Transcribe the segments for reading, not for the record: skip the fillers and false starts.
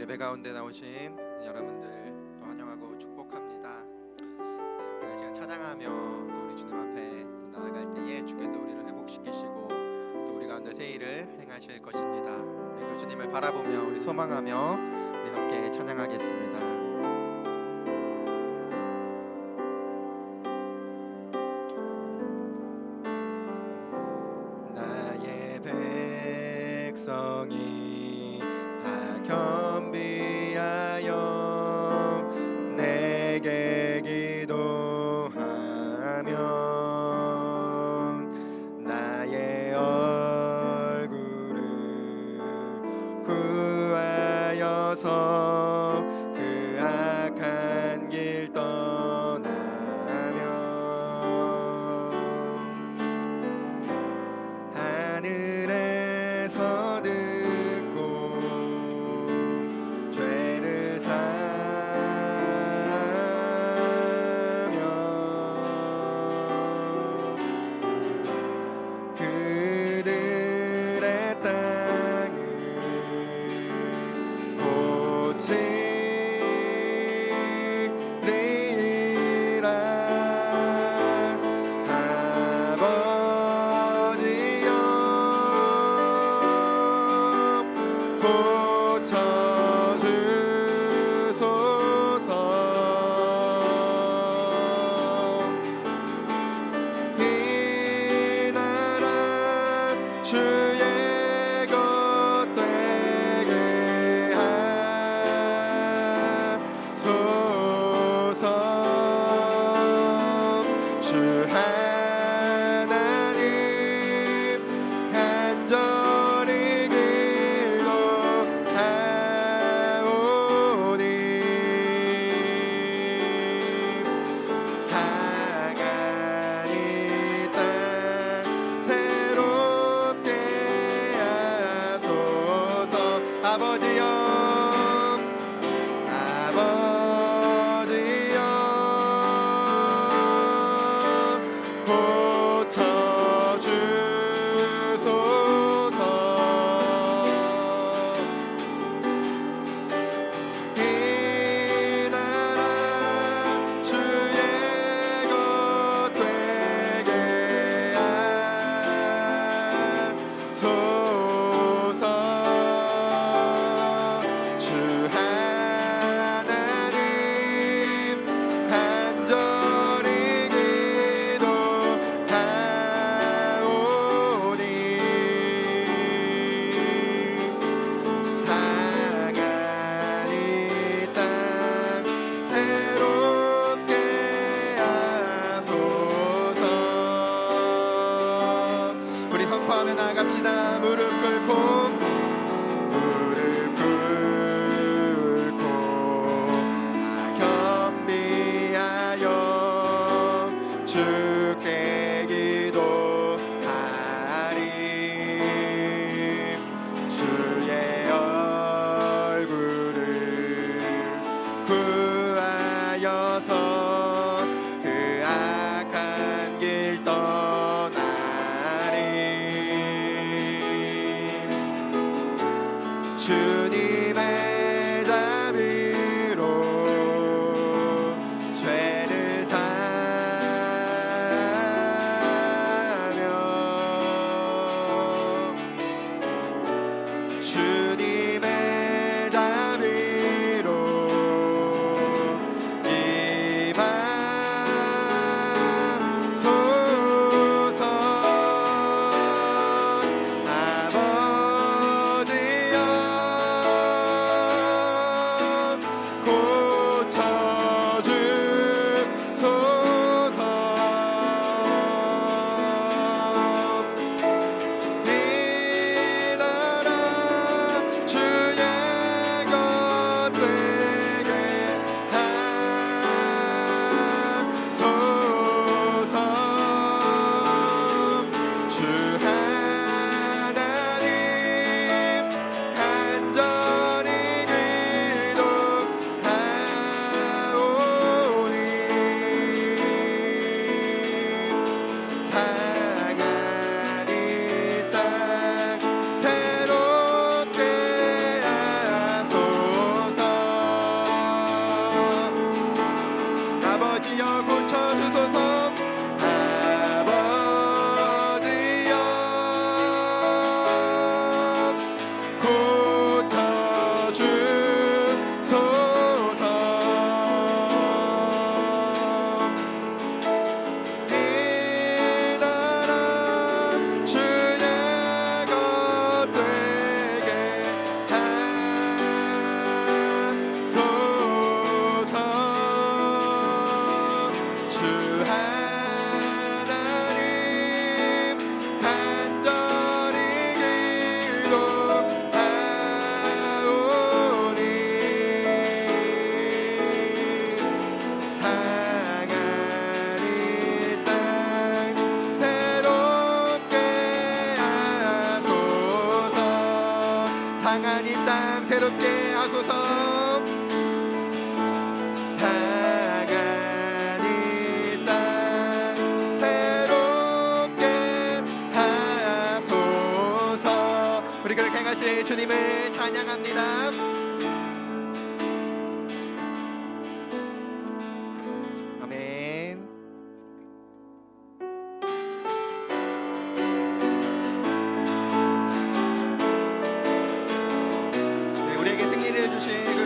예배 가운데 나오신 여러분들 또 환영하고 축복합니다. 우리가 시간 찬양하며 또 우리 주님 앞에 또 나아갈 때에 주께서 우리를 회복시키시고 또 우리 가운데 새 일을 행하실 것입니다. 우리 그 주님을 바라보며 우리 소망하며 우리 함께 찬양하겠습니다. 나의 백성이 다 겸비하여 내게 기도하면 나의 얼굴을 구하여서 그 악한 길 떠나면 하늘에서 듣고 죄를 사하며 그들의 땅을 고치리라. 아버지여 고쳐주소서. 이 나라 주의 것 되게 하소서. 주 하나님 간절히 기도하오니 사랑이 땅 새롭게 하소서. 아버지여 아버지여 고쳐주소서. 이 나라 주의 것 되게 하소서. 주 하나님 간절히 기도하오니 사랑이 땅 새롭게 하소서. 우리 선포하며 나갑시다. 무릎 꿇고 다 겸비하여 주께 기도하리. 주의 얼굴을 구하여서 그 악한 길 떠나리. 주님의 자비로 죄를 사하며 주님의 자비로 임하소서. 아버지여 상한 이 땅 새롭게 하소서. 상한 이 땅 새롭게 하소서. 우리 그렇게 행하실 주님을 찬양합니다.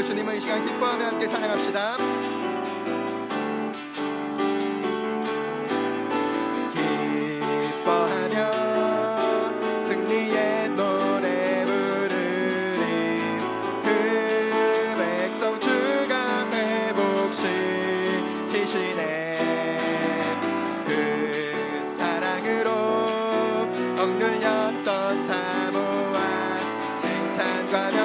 주님을 이 시간 기뻐하며 함께 찬양합시다. 기뻐하며 승리의 노래 부르리. 그 백성 주가 회복시키시네. 그 사랑으로 억눌렸던 자모와 칭찬과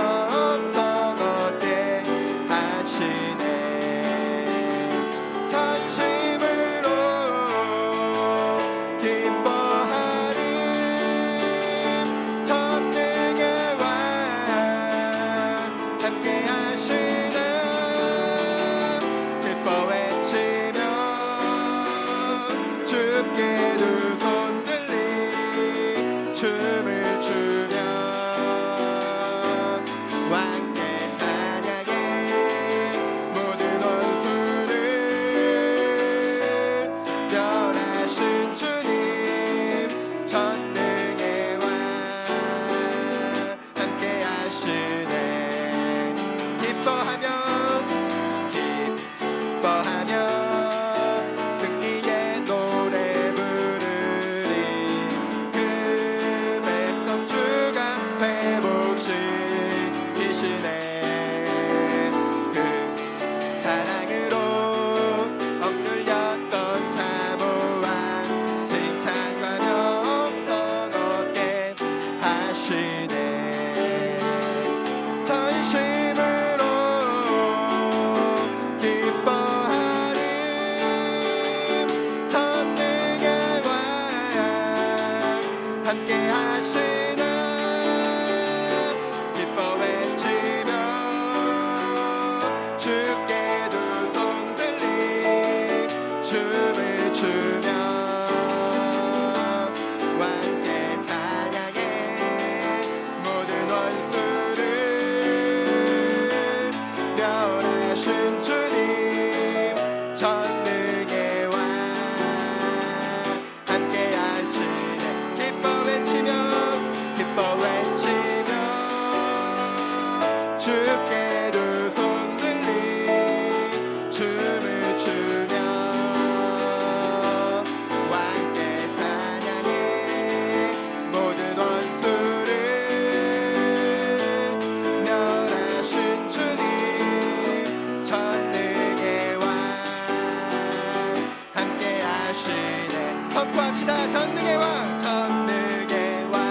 선포합시다. 전능의 왕, 전능의 왕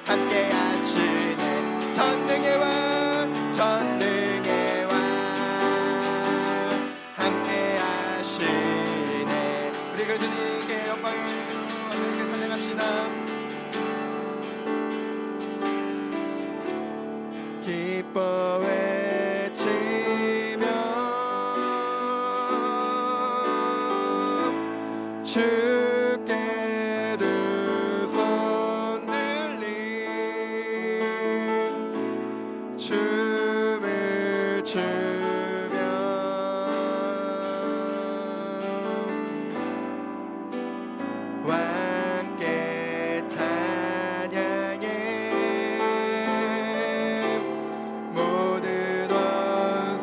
함께 하시네. 전능의 왕, 전능의 왕 함께 하시네. 우리 그 주님께 영광을 하나님께 찬양합시다. 기뻐 외치며 주께 두 손 들림 춤을 추며 함께 찬양해. 모든 원수를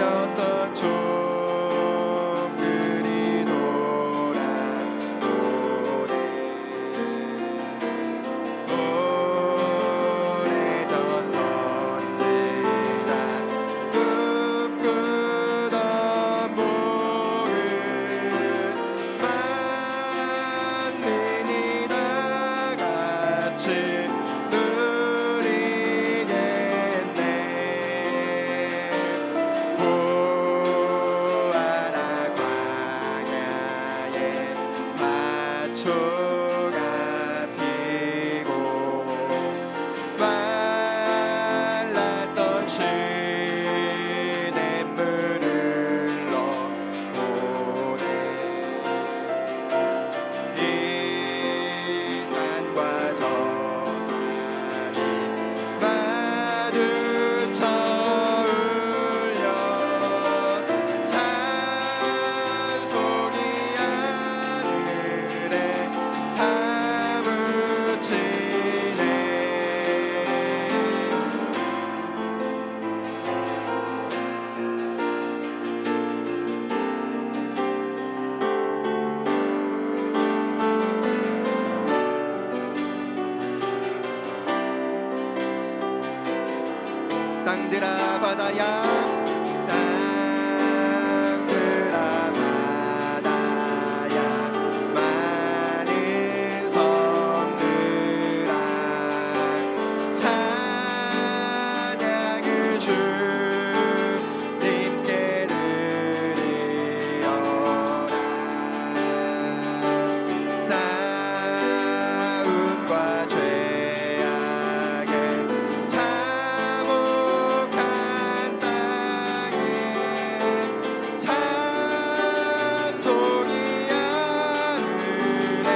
하였던 종들이 돌아오네. 오래전 선지자 꿈꾸던 복을 만민이 다 같이 누리겠네. 보아라 광야에 밭초가 피고 말랐던 시냇물을 흘러오네. 이 산과 저 산이 마주쳐 울려 찬송이 하늘에 사무치네. 땅들아 바다야, 땅들아 바다야, 많은 섬들아 찬양을 주님께 드리어라. 싸움과 죄악에 참혹한 땅에 찬송이 하늘에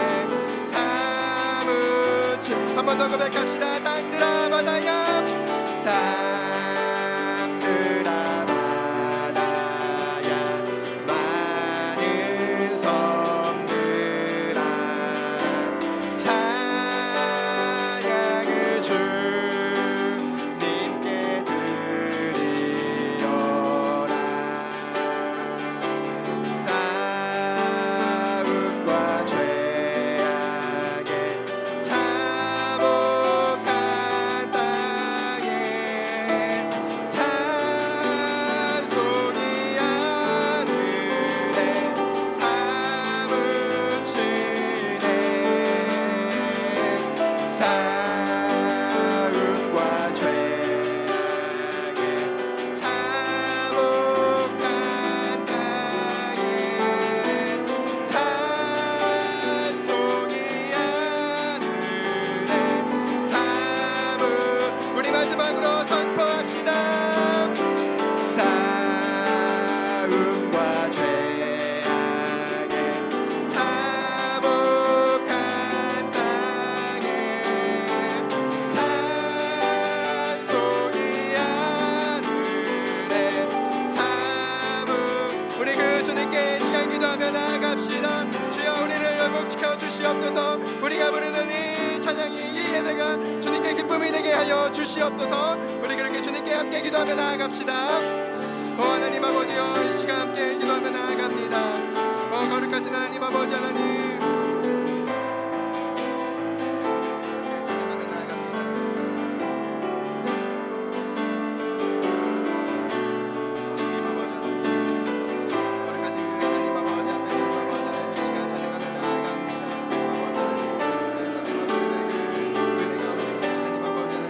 사무치. 한 번 더 고백합시다. 땅들아 바다야, 땅들아 바다야, 많은 섬들아 찬양을 주님께 드리어라. 싸움과 죄악에 참혹한 땅에 찬송이 하늘에 사무치네. 싸움과 죄악에 참혹한 땅에 찬송이 하늘에 사무. 우리 마지막으로 선포합시다. 싸움과 죄악에 참혹한 땅에 찬송이 하늘에 사무. 우리 그 주님께 시간 기도하며 나아갑시다. 주여 우리를 회복시켜 주시옵소서. 우리가 부르는 이 찬양이 이 예배가 주님께 기쁨이 되게 하여 주시옵소서. 우리 그렇게 주님께 함께 기도하며 나아갑시다. 오 하나님 아버지여, 이 시간 함께 기도하며 나아갑니다. 오 거룩하신 하나님 아버지 하나님, 찬양하며 나아갑니다. 하나님 아버지 하나님, 거룩하신 그 하나님 아버지 앞에 하나님 아버지 하나님, 이 시간 찬양하며 나아갑니다. 은혜가 없는 하나님 아버지 하나님,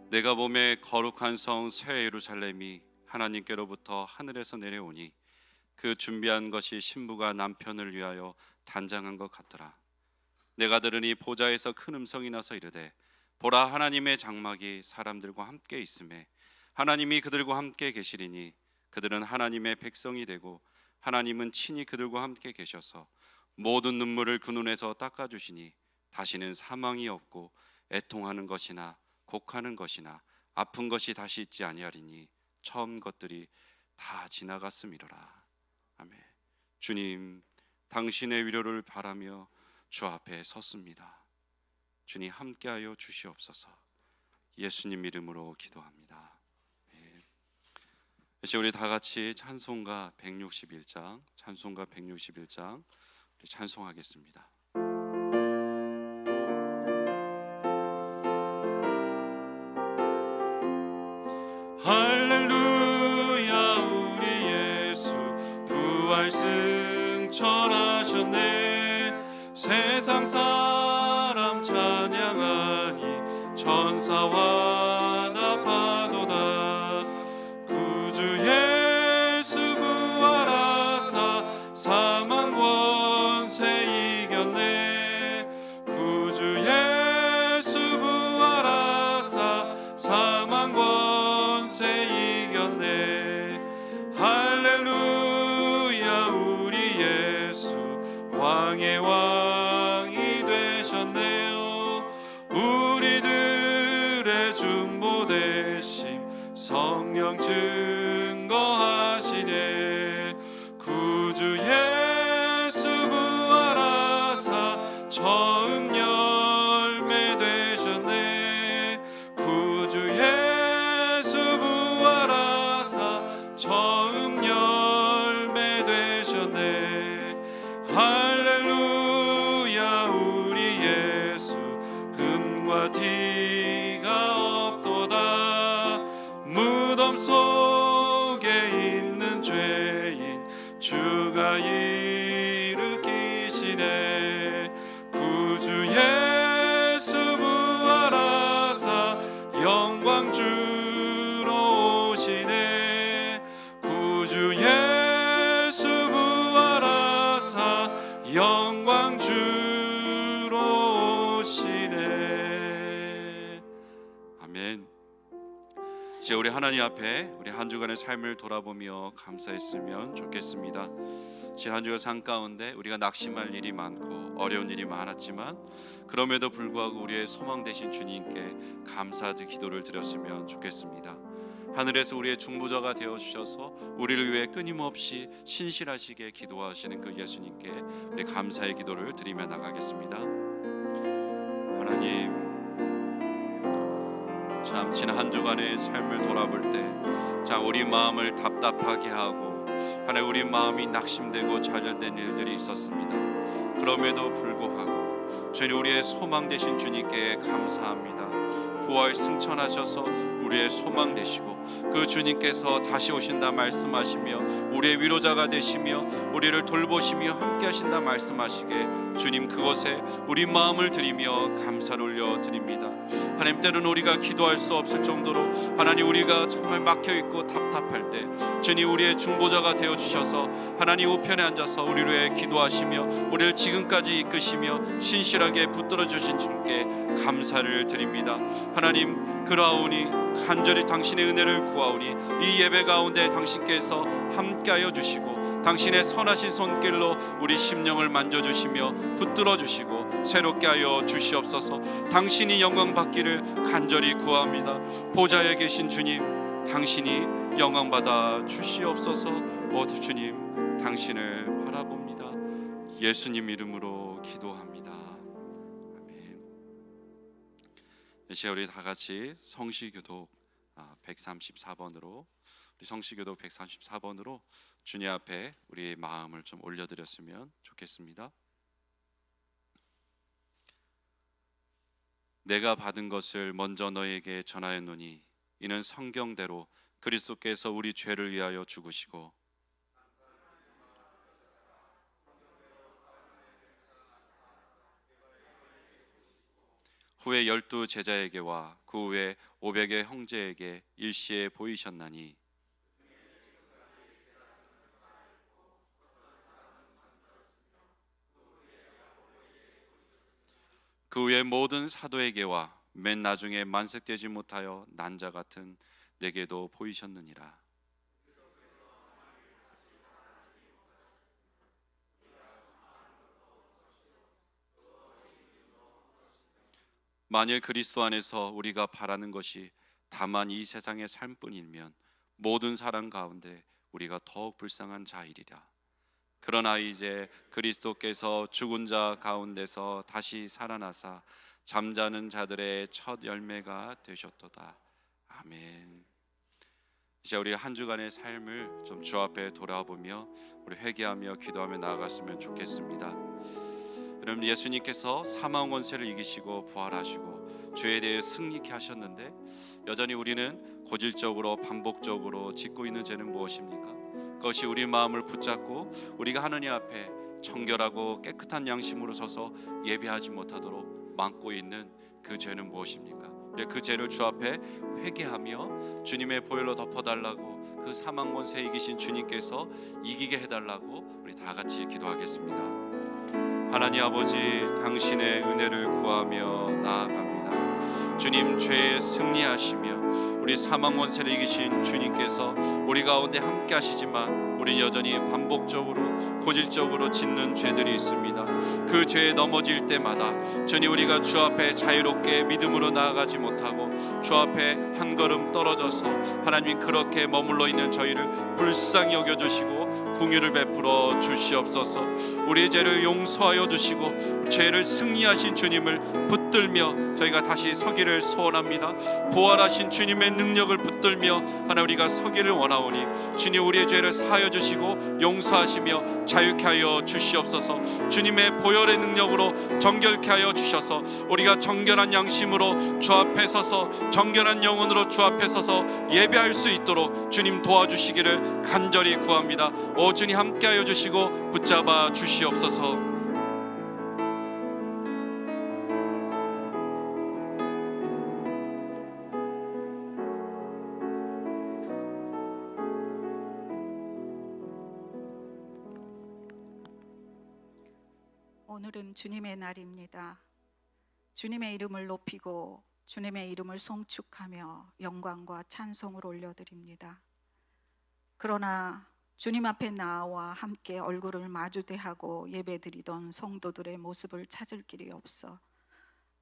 내가 보매 거룩한 성 새 예루살렘이 하나님께로부터 하늘에서 내려오니 그 준비한 것이 신부가 남편을 위하여 단장한 것 같더라. 내가 들으니 보좌에서 큰 음성이 나서 이르되 보라, 하나님의 장막이 사람들과 함께 있음에 하나님이 그들과 함께 계시리니 그들은 하나님의 백성이 되고 하나님은 친히 그들과 함께 계셔서 모든 눈물을 그 눈에서 닦아주시니 다시는 사망이 없고 애통하는 것이나 곡하는 것이나 아픈 것이 다시 있지 아니하리니 처음 것들이 다 지나갔음이로라. 아멘. 주님, 당신의 위로를 바라며 주 앞에 섰습니다. 주님 함께하여 주시옵소서. 예수님 이름으로 기도합니다. 아멘. 이제 우리 다 같이 찬송가 161장 우리 찬송하겠습니다. 할렐루야, 우리 예수 부활 승천하셨네. 세상 사람 찬양하니 천사와 나파도다. 구주 예수 부활하사 사망 권세 이겼네. 구주 예수 부활하사 사망 권세 이겼네. 할렐루야, 우리 예수 왕의 왕이 되셨네요. 우리들의 중보 되심 성령 증거하시네. 구주 예수 부활하사 처음 열매 되셨네. 구주 예수 부활하사 처음 열매 되셨네. 할렐루야, 우리 예수 흠과 티가 없도다. 무덤 속에 있는 죄인 주가 일으키시네. 구주 예수 부활하사 영광 주러 오시네. 구주 예수 부활하사 영광 주러 오시네. 아멘. 이제 우리 하나님 앞에 우리 한 주간의 삶을 돌아보며 감사했으면 좋겠습니다. 지난 주간 삶 가운데 우리가 낙심할 일이 많고 어려운 일이 많았지만 그럼에도 불구하고 우리의 소망 되신 주님께 감사의 기도를 드렸으면 좋겠습니다. 하늘에서 우리의 중보자가 되어 주셔서 우리를 위해 끊임없이 신실하시게 기도하시는 그 예수님께 우리 감사의 기도를 드리며 나가겠습니다. 하나님, 참 지난 한 주간의 삶을 돌아볼 때 참 우리 마음을 답답하게 하고 하나님 우리 마음이 낙심되고 좌절된 일들이 있었습니다. 그럼에도 불구하고 주님, 우리의 소망 되신 주님께 감사합니다. 부활 승천하셔서 우리의 소망 되시고 그 주님께서 다시 오신다 말씀하시며 우리의 위로자가 되시며 우리를 돌보시며 함께 하신다 말씀하시게 주님, 그것에 우리 마음을 드리며 감사를 올려드립니다. 하나님, 때로는 우리가 기도할 수 없을 정도로 하나님 우리가 정말 막혀있고 답답할 때 주님, 우리의 중보자가 되어주셔서 하나님 우편에 앉아서 우리를 위해 기도하시며 우리를 지금까지 이끄시며 신실하게 붙들어 주신 주님께 감사를 드립니다. 하나님, 그러하오니 간절히 당신의 은혜를 구하오니 이 예배 가운데 당신께서 함께하여 주시고 당신의 선하신 손길로 우리 심령을 만져주시며 붙들어 주시고 새롭게 하여 주시옵소서. 당신이 영광 받기를 간절히 구합니다. 보좌에 계신 주님, 당신이 영광 받아 주시옵소서. 오 주님, 당신을 바라봅니다. 예수님 이름으로 기도합니다. 아멘. 이 시간 우리 다 같이 성시교독 134번으로 우리 성시교독 134번으로 주님 앞에 우리의 마음을 좀 올려드렸으면 좋겠습니다. 내가 받은 것을 먼저 너에게 전하였노니 이는 성경대로 그리스도께서 우리 죄를 위하여 죽으시고 후에 12 제자에게와 그 후에 500의 형제에게 일시에 보이셨나니 그 후에 모든 사도에게와 맨 나중에 만색되지 못하여 난 자 같은 내게도 보이셨느니라. 만일 그리스도 안에서 우리가 바라는 것이 다만 이 세상의 삶뿐이면 모든 사람 가운데 우리가 더욱 불쌍한 자이리라. 그러나 이제 그리스도께서 죽은 자 가운데서 다시 살아나사 잠자는 자들의 첫 열매가 되셨도다. 아멘. 이제 우리 한 주간의 삶을 좀 주 앞에 돌아보며 우리 회개하며 기도하며 나아갔으면 좋겠습니다. 여러분, 예수님께서 사망 권세를 이기시고 부활하시고 죄에 대해 승리케 하셨는데 여전히 우리는 고질적으로 반복적으로 짓고 있는 죄는 무엇입니까? 그것이 우리 마음을 붙잡고 우리가 하느님 앞에 정결하고 깨끗한 양심으로 서서 예배하지 못하도록 막고 있는 그 죄는 무엇입니까? 우리 그 죄를 주 앞에 회개하며 주님의 보혈로 덮어달라고, 그 사망 권세 이기신 주님께서 이기게 해달라고 우리 다 같이 기도하겠습니다. 하나님 아버지, 당신의 은혜를 구하며 나아갑니다. 주님, 죄에 승리하시며 우리 사망 권세를 이기신 주님께서 우리 가운데 함께 하시지만 우리 여전히 반복적으로 고질적으로 짓는 죄들이 있습니다. 그 죄에 넘어질 때마다 주님, 우리가 주 앞에 자유롭게 믿음으로 나아가지 못하고 주 앞에 한 걸음 떨어져서 하나님 그렇게 머물러 있는 저희를 불쌍히 여겨주시고 긍휼을 베풀어 주시옵소서. 우리의 죄를 용서하여 주시고 죄를 승리하신 주님을 붙들며 저희가 다시 서기를 소원합니다. 부활하신 주님의 능력을 붙들며 하나 우리가 서기를 원하오니 주님, 우리의 죄를 사하여 주시고 용서하시며 자유케 하여 주시옵소서. 주님의 보혈의 능력으로 정결케 하여 주셔서 우리가 정결한 양심으로 주 앞에 서서 정결한 영혼으로 주 앞에 서서 예배할 수 있도록 주님 도와주시기를 간절히 구합니다. 오 주님, 함께 하여 주시고 붙잡아 주시옵소서. 오늘은 주님의 날입니다. 주님의 이름을 높이고 주님의 이름을 송축하며 영광과 찬송을 올려드립니다. 그러나 주님 앞에 나와 함께 얼굴을 마주대하고 예배드리던 성도들의 모습을 찾을 길이 없어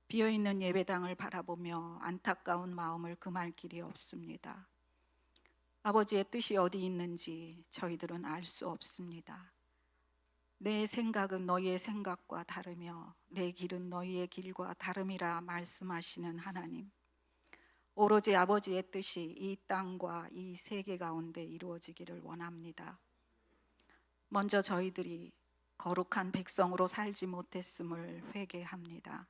비어있는 예배당을 바라보며 안타까운 마음을 금할 길이 없습니다. 아버지의 뜻이 어디 있는지 저희들은 알 수 없습니다. 내 생각은 너희의 생각과 다르며 내 길은 너희의 길과 다름이라 말씀하시는 하나님, 오로지 아버지의 뜻이 이 땅과 이 세계 가운데 이루어지기를 원합니다. 먼저 저희들이 거룩한 백성으로 살지 못했음을 회개합니다.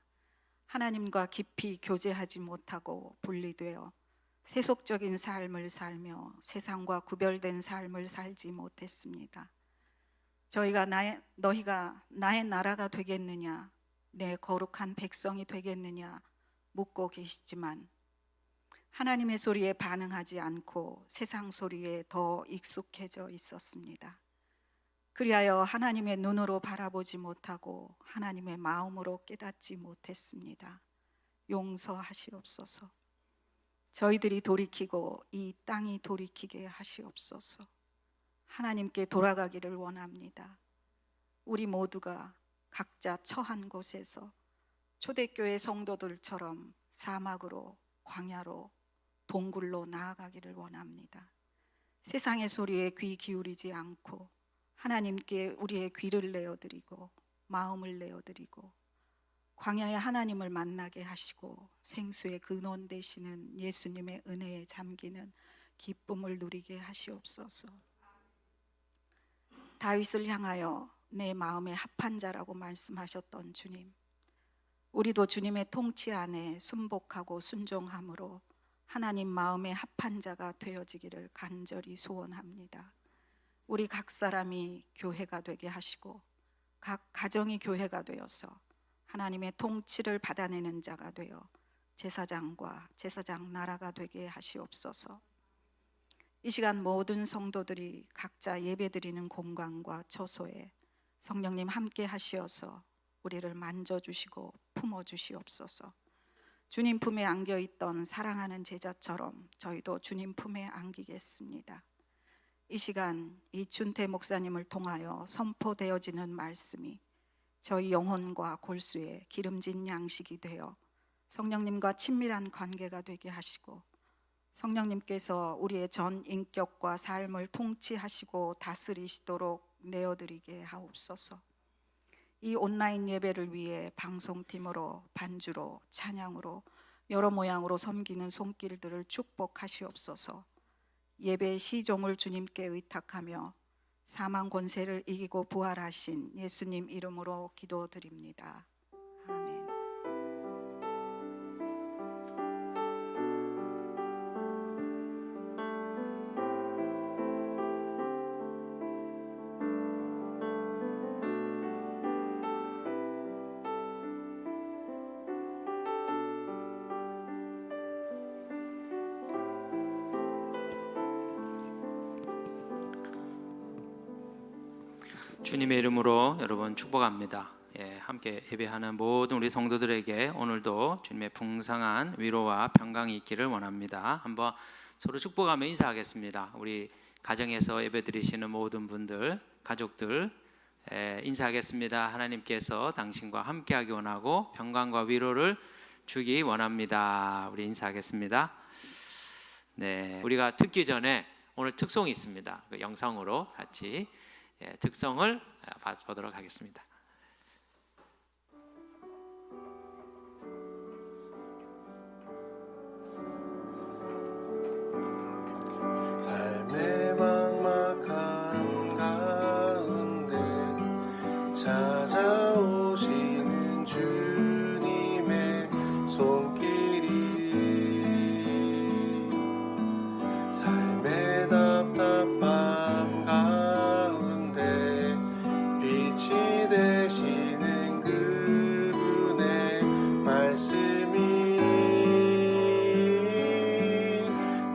하나님과 깊이 교제하지 못하고 분리되어 세속적인 삶을 살며 세상과 구별된 삶을 살지 못했습니다. 너희가 나의 나라가 되겠느냐, 내 거룩한 백성이 되겠느냐 묻고 계시지만 하나님의 소리에 반응하지 않고 세상 소리에 더 익숙해져 있었습니다. 그리하여 하나님의 눈으로 바라보지 못하고 하나님의 마음으로 깨닫지 못했습니다. 용서하시옵소서. 저희들이 돌이키고 이 땅이 돌이키게 하시옵소서. 하나님께 돌아가기를 원합니다. 우리 모두가 각자 처한 곳에서 초대교회 성도들처럼 사막으로, 광야로, 동굴로 나아가기를 원합니다. 세상의 소리에 귀 기울이지 않고 하나님께 우리의 귀를 내어드리고 마음을 내어드리고 광야의 하나님을 만나게 하시고 생수의 근원 되시는 예수님의 은혜에 잠기는 기쁨을 누리게 하시옵소서. 다윗을 향하여 내 마음에 합한 자라고 말씀하셨던 주님, 우리도 주님의 통치 안에 순복하고 순종함으로 하나님 마음에 합한 자가 되어지기를 간절히 소원합니다. 우리 각 사람이 교회가 되게 하시고 각 가정이 교회가 되어서 하나님의 통치를 받아내는 자가 되어 제사장과 제사장 나라가 되게 하시옵소서. 이 시간 모든 성도들이 각자 예배드리는 공간과 처소에 성령님 함께 하시어서 우리를 만져주시고 품어주시옵소서. 주님 품에 안겨있던 사랑하는 제자처럼 저희도 주님 품에 안기겠습니다. 이 시간 이춘태 목사님을 통하여 선포되어지는 말씀이 저희 영혼과 골수에 기름진 양식이 되어 성령님과 친밀한 관계가 되게 하시고 성령님께서 우리의 전 인격과 삶을 통치하시고 다스리시도록 내어드리게 하옵소서. 이 온라인 예배를 위해 방송팀으로, 반주로, 찬양으로 여러 모양으로 섬기는 손길들을 축복하시옵소서. 예배의 시종을 주님께 의탁하며 사망 권세를 이기고 부활하신 예수님 이름으로 기도드립니다. 아멘. 주님의 이름으로 여러분 축복합니다. 함께 예배하는 모든 우리 성도들에게 오늘도 주님의 풍성한 위로와 평강이 있기를 원합니다. 한번 서로 축복하며 인사하겠습니다. 우리 가정에서 예배드리시는 모든 분들, 가족들 인사하겠습니다. 하나님께서 당신과 함께하기 원하고 평강과 위로를 주기 원합니다. 우리 인사하겠습니다. 네, 우리가 듣기 전에 오늘 특송이 있습니다. 그 영상으로 같이 특성을 보도록 하겠습니다. 삶의 막막함 가운데 찾아오시는 주님의 손길이 삶의 답답함 가운데 빛이 되시는 그분의 말씀이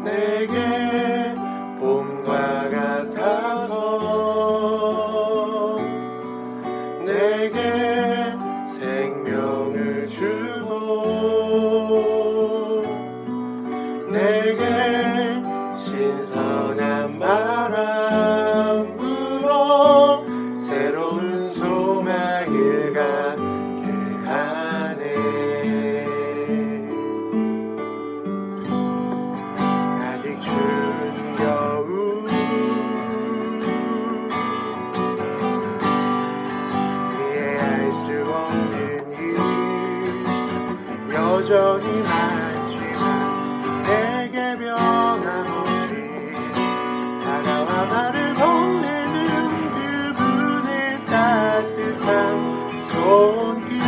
내게 봄과 같아서 내게 생명을 주고 내게 신선한 바람 불어 새로운 소망을 갖게 하네. 아직 추운 겨울 이해할 수 없는 일 여전히 많지만 내게 변함없이 다가와 나를 건네는 그분의 따뜻한 손길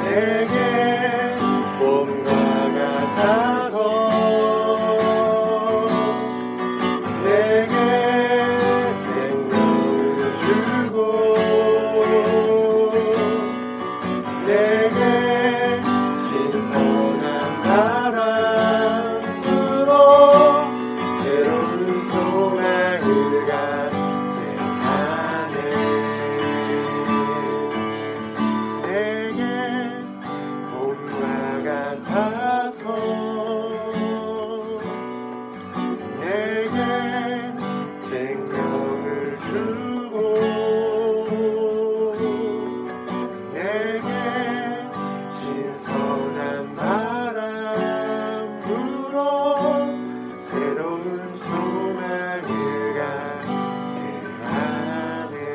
내게 봄과 같아서 내게 생명을 주고 내게 신선한 바람 불어 새로운 소망을 갖게 하네. 내게 봄과 같아서 내게 생명을 주고 내게 신선한 바람 불어 새로운 소망을 갖게 하네.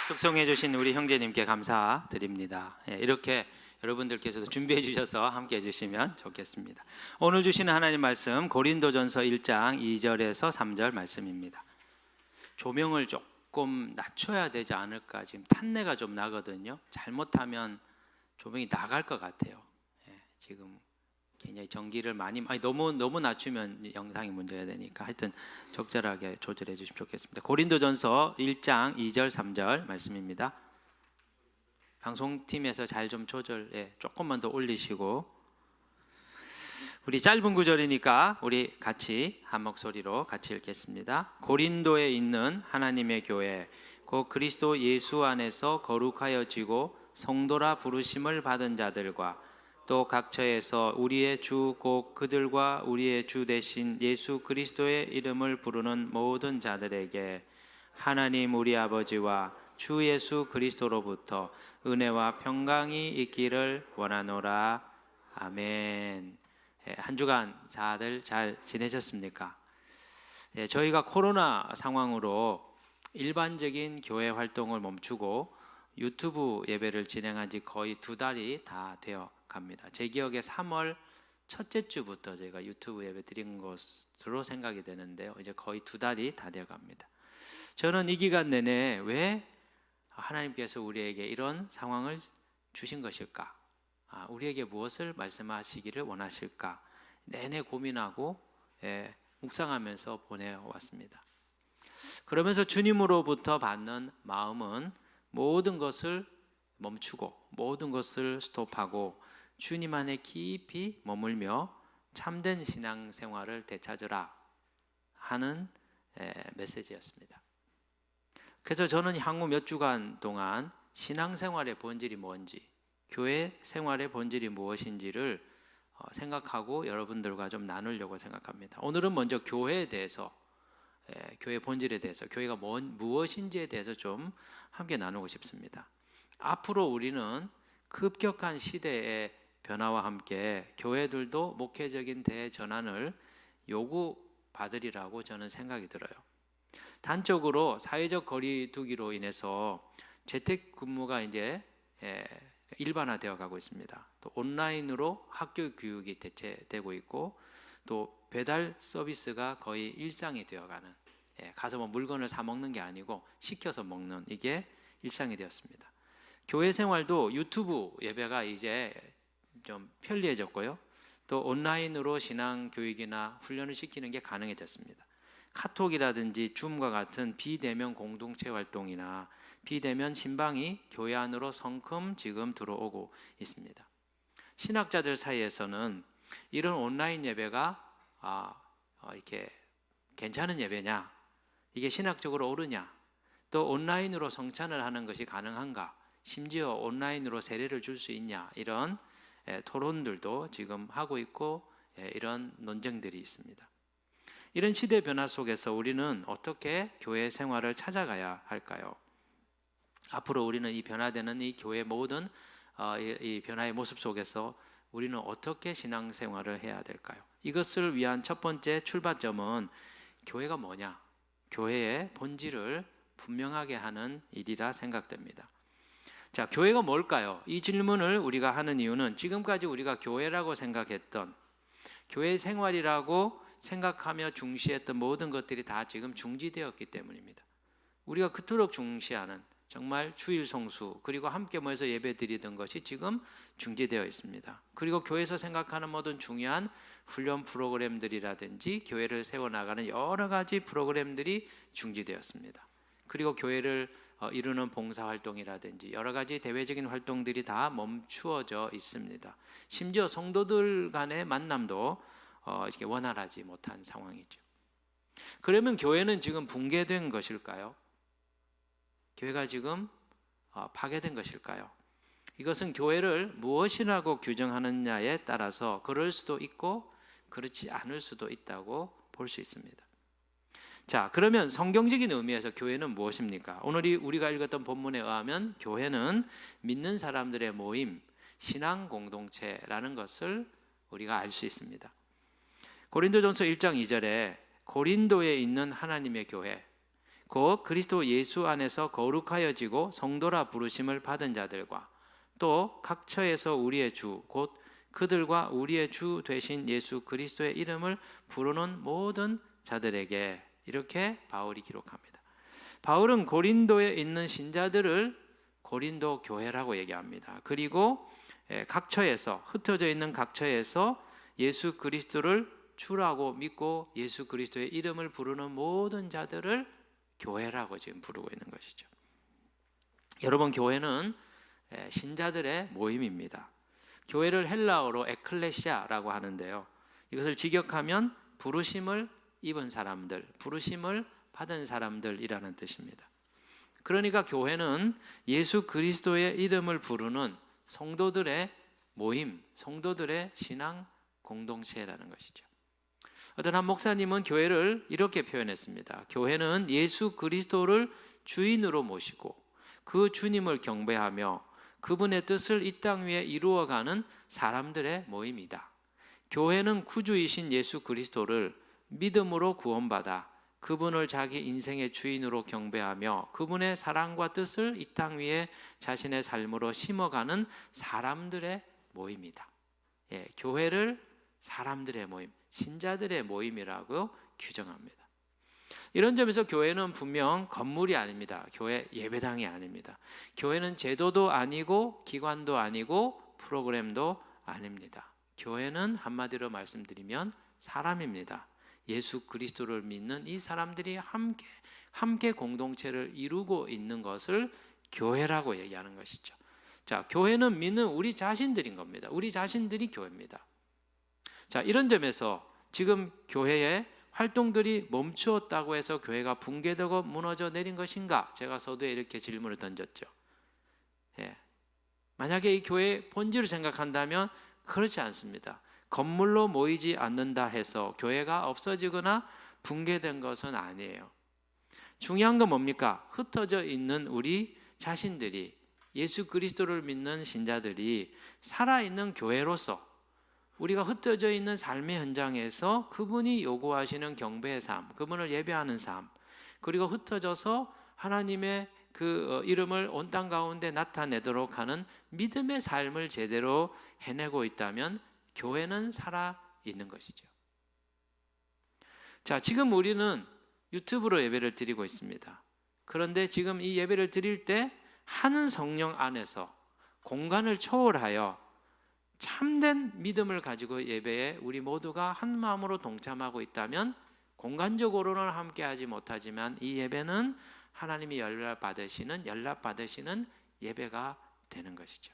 특송해 주신 우리 형제님께 감사드립니다. 이렇게 여러분들께서도 준비해 주셔서 함께 해 주시면 좋겠습니다. 오늘 주시는 하나님 말씀 고린도전서 1장 2절에서 3절 말씀입니다. 조명을 조금 낮춰야 되지 않을까, 지금 탄내가 좀 나거든요. 잘못하면 조명이 나갈 것 같아요. 지금 굉장히 전기를 많이 너무 낮추면 영상이 문제가 되니까 하여튼 적절하게 조절해 주시면 좋겠습니다. 고린도전서 1장 2절 3절 말씀입니다. 방송팀에서 잘 좀 조금만 더 올리시고, 우리 짧은 구절이니까 우리 같이 한 목소리로 같이 읽겠습니다. 고린도에 있는 하나님의 교회 곧 그리스도 예수 안에서 거룩하여지고 성도라 부르심을 받은 자들과 또 각처에서 우리의 주 곧 그들과 우리의 주 되신 예수 그리스도의 이름을 부르는 모든 자들에게 하나님 우리 아버지와 주 예수 그리스도로부터 은혜와 평강이 있기를 원하노라. 아멘. 한 주간 다들 잘 지내셨습니까? 저희가 코로나 상황으로 일반적인 교회 활동을 멈추고 유튜브 예배를 진행한 지 거의 2달이 다 되어 갑니다. 제 기억에 3월 첫째 주부터 저희가 유튜브 예배 드린 것으로 생각이 되는데요. 이제 거의 2달이 다 되어 갑니다. 저는 이 기간 내내 왜 하나님께서 우리에게 이런 상황을 주신 것일까? 우리에게 무엇을 말씀하시기를 원하실까? 내내 고민하고 묵상하면서 보내왔습니다. 그러면서 주님으로부터 받는 마음은 모든 것을 멈추고 모든 것을 스톱하고 주님 안에 깊이 머물며 참된 신앙생활을 되찾으라 하는 메시지였습니다. 그래서 저는 향후 몇 주간 동안 신앙생활의 본질이 뭔지, 교회 생활의 본질이 무엇인지를 생각하고 여러분들과 좀 나누려고 생각합니다. 오늘은 먼저 교회에 대해서, 교회 본질에 대해서, 교회가 무엇인지에 대해서 좀 함께 나누고 싶습니다. 앞으로 우리는 급격한 시대의 변화와 함께 교회들도 목회적인 대전환을 요구받으리라고 저는 생각이 들어요. 단적으로 사회적 거리두기로 인해서 재택근무가 이제 일반화되어 가고 있습니다. 또 온라인으로 학교 교육이 대체되고 있고, 또 배달 서비스가 거의 일상이 되어가는, 가서 뭐 물건을 사 먹는 게 아니고 시켜서 먹는, 이게 일상이 되었습니다. 교회 생활도 유튜브 예배가 이제 좀 편리해졌고요. 또 온라인으로 신앙 교육이나 훈련을 시키는 게 가능해졌습니다. 카톡이라든지 줌과 같은 비대면 공동체 활동이나 비대면 신방이 교회 안으로 성큼 지금 들어오고 있습니다. 신학자들 사이에서는 이런 온라인 예배가 이렇게 괜찮은 예배냐, 이게 신학적으로 옳으냐, 또 온라인으로 성찬을 하는 것이 가능한가, 심지어 온라인으로 세례를 줄 수 있냐, 이런 토론들도 지금 하고 있고 이런 논쟁들이 있습니다. 이런 시대 변화 속에서 우리는 어떻게 교회 생활을 찾아가야 할까요? 앞으로 우리는 이 변화되는 이 교회 모든 이 변화의 모습 속에서 우리는 어떻게 신앙생활을 해야 될까요? 이것을 위한 첫 번째 출발점은 교회가 뭐냐? 교회의 본질을 분명하게 하는 일이라 생각됩니다. 자, 교회가 뭘까요? 이 질문을 우리가 하는 이유는 지금까지 우리가 교회라고 생각했던, 교회 생활이라고 생각하며 중시했던 모든 것들이 다 지금 중지되었기 때문입니다. 우리가 그토록 중시하는 정말 주일 성수, 그리고 함께 모여서 예배드리던 것이 지금 중지되어 있습니다. 그리고 교회에서 생각하는 모든 중요한 훈련 프로그램들이라든지 교회를 세워나가는 여러 가지 프로그램들이 중지되었습니다. 그리고 교회를 이루는 봉사활동이라든지 여러 가지 대외적인 활동들이 다 멈추어져 있습니다. 심지어 성도들 간의 만남도 이렇게 원활하지 못한 상황이죠. 그러면 교회는 지금 붕괴된 것일까요? 교회가 지금 파괴된 것일까요? 이것은 교회를 무엇이라고 규정하느냐에 따라서 그럴 수도 있고 그렇지 않을 수도 있다고 볼 수 있습니다. 자, 그러면 성경적인 의미에서 교회는 무엇입니까? 오늘 우리가 읽었던 본문에 의하면 교회는 믿는 사람들의 모임, 신앙 공동체라는 것을 우리가 알 수 있습니다. 고린도전서 1장 2절에 고린도에 있는 하나님의 교회, 곧 그리스도 예수 안에서 거룩하여지고 성도라 부르심을 받은 자들과 또 각처에서 우리의 주, 곧 그들과 우리의 주 되신 예수 그리스도의 이름을 부르는 모든 자들에게, 이렇게 바울이 기록합니다. 바울은 고린도에 있는 신자들을 고린도 교회라고 얘기합니다. 그리고 각처에서, 흩어져 있는 각처에서 예수 그리스도를 주라고 믿고 예수 그리스도의 이름을 부르는 모든 자들을 교회라고 지금 부르고 있는 것이죠. 여러분, 교회는 신자들의 모임입니다. 교회를 헬라어로 에클레시아라고 하는데요, 이것을 직역하면 부르심을 입은 사람들, 부르심을 받은 사람들이라는 뜻입니다. 그러니까 교회는 예수 그리스도의 이름을 부르는 성도들의 모임, 성도들의 신앙 공동체라는 것이죠. 어떤 한 목사님은 교회를 이렇게 표현했습니다. 교회는 예수 그리스도를 주인으로 모시고 그 주님을 경배하며 그분의 뜻을 이 땅 위에 이루어가는 사람들의 모임이다. 교회는 구주이신 예수 그리스도를 믿음으로 구원받아 그분을 자기 인생의 주인으로 경배하며 그분의 사랑과 뜻을 이 땅 위에 자신의 삶으로 심어가는 사람들의 모임이다. 교회를 사람들의 모임, 신자들의 모임이라고 규정합니다. 이런 점에서 교회는 분명 건물이 아닙니다. 교회 예배당이 아닙니다. 교회는 제도도 아니고 기관도 아니고 프로그램도 아닙니다. 교회는 한마디로 말씀드리면 사람입니다. 예수 그리스도를 믿는 이 사람들이 함께 공동체를 이루고 있는 것을 교회라고 얘기하는 것이죠. 자, 교회는 믿는 우리 자신들인 겁니다. 우리 자신들이 교회입니다. 자, 이런 점에서 지금 교회의 활동들이 멈추었다고 해서 교회가 붕괴되고 무너져 내린 것인가? 제가 서두에 이렇게 질문을 던졌죠. 만약에 이 교회의 본질을 생각한다면 그렇지 않습니다. 건물로 모이지 않는다 해서 교회가 없어지거나 붕괴된 것은 아니에요. 중요한 건 뭡니까? 흩어져 있는 우리 자신들이, 예수 그리스도를 믿는 신자들이 살아있는 교회로서 우리가 흩어져 있는 삶의 현장에서 그분이 요구하시는 경배의 삶, 그분을 예배하는 삶, 그리고 흩어져서 하나님의 그 이름을 온 땅 가운데 나타내도록 하는 믿음의 삶을 제대로 해내고 있다면 교회는 살아있는 것이죠. 자, 지금 우리는 유튜브로 예배를 드리고 있습니다. 그런데 지금 이 예배를 드릴 때 한 성령 안에서 공간을 초월하여 참된 믿음을 가지고 예배에 우리 모두가 한 마음으로 동참하고 있다면 공간적으로는 함께하지 못하지만 이 예배는 하나님이 연락받으시는 예배가 되는 것이죠.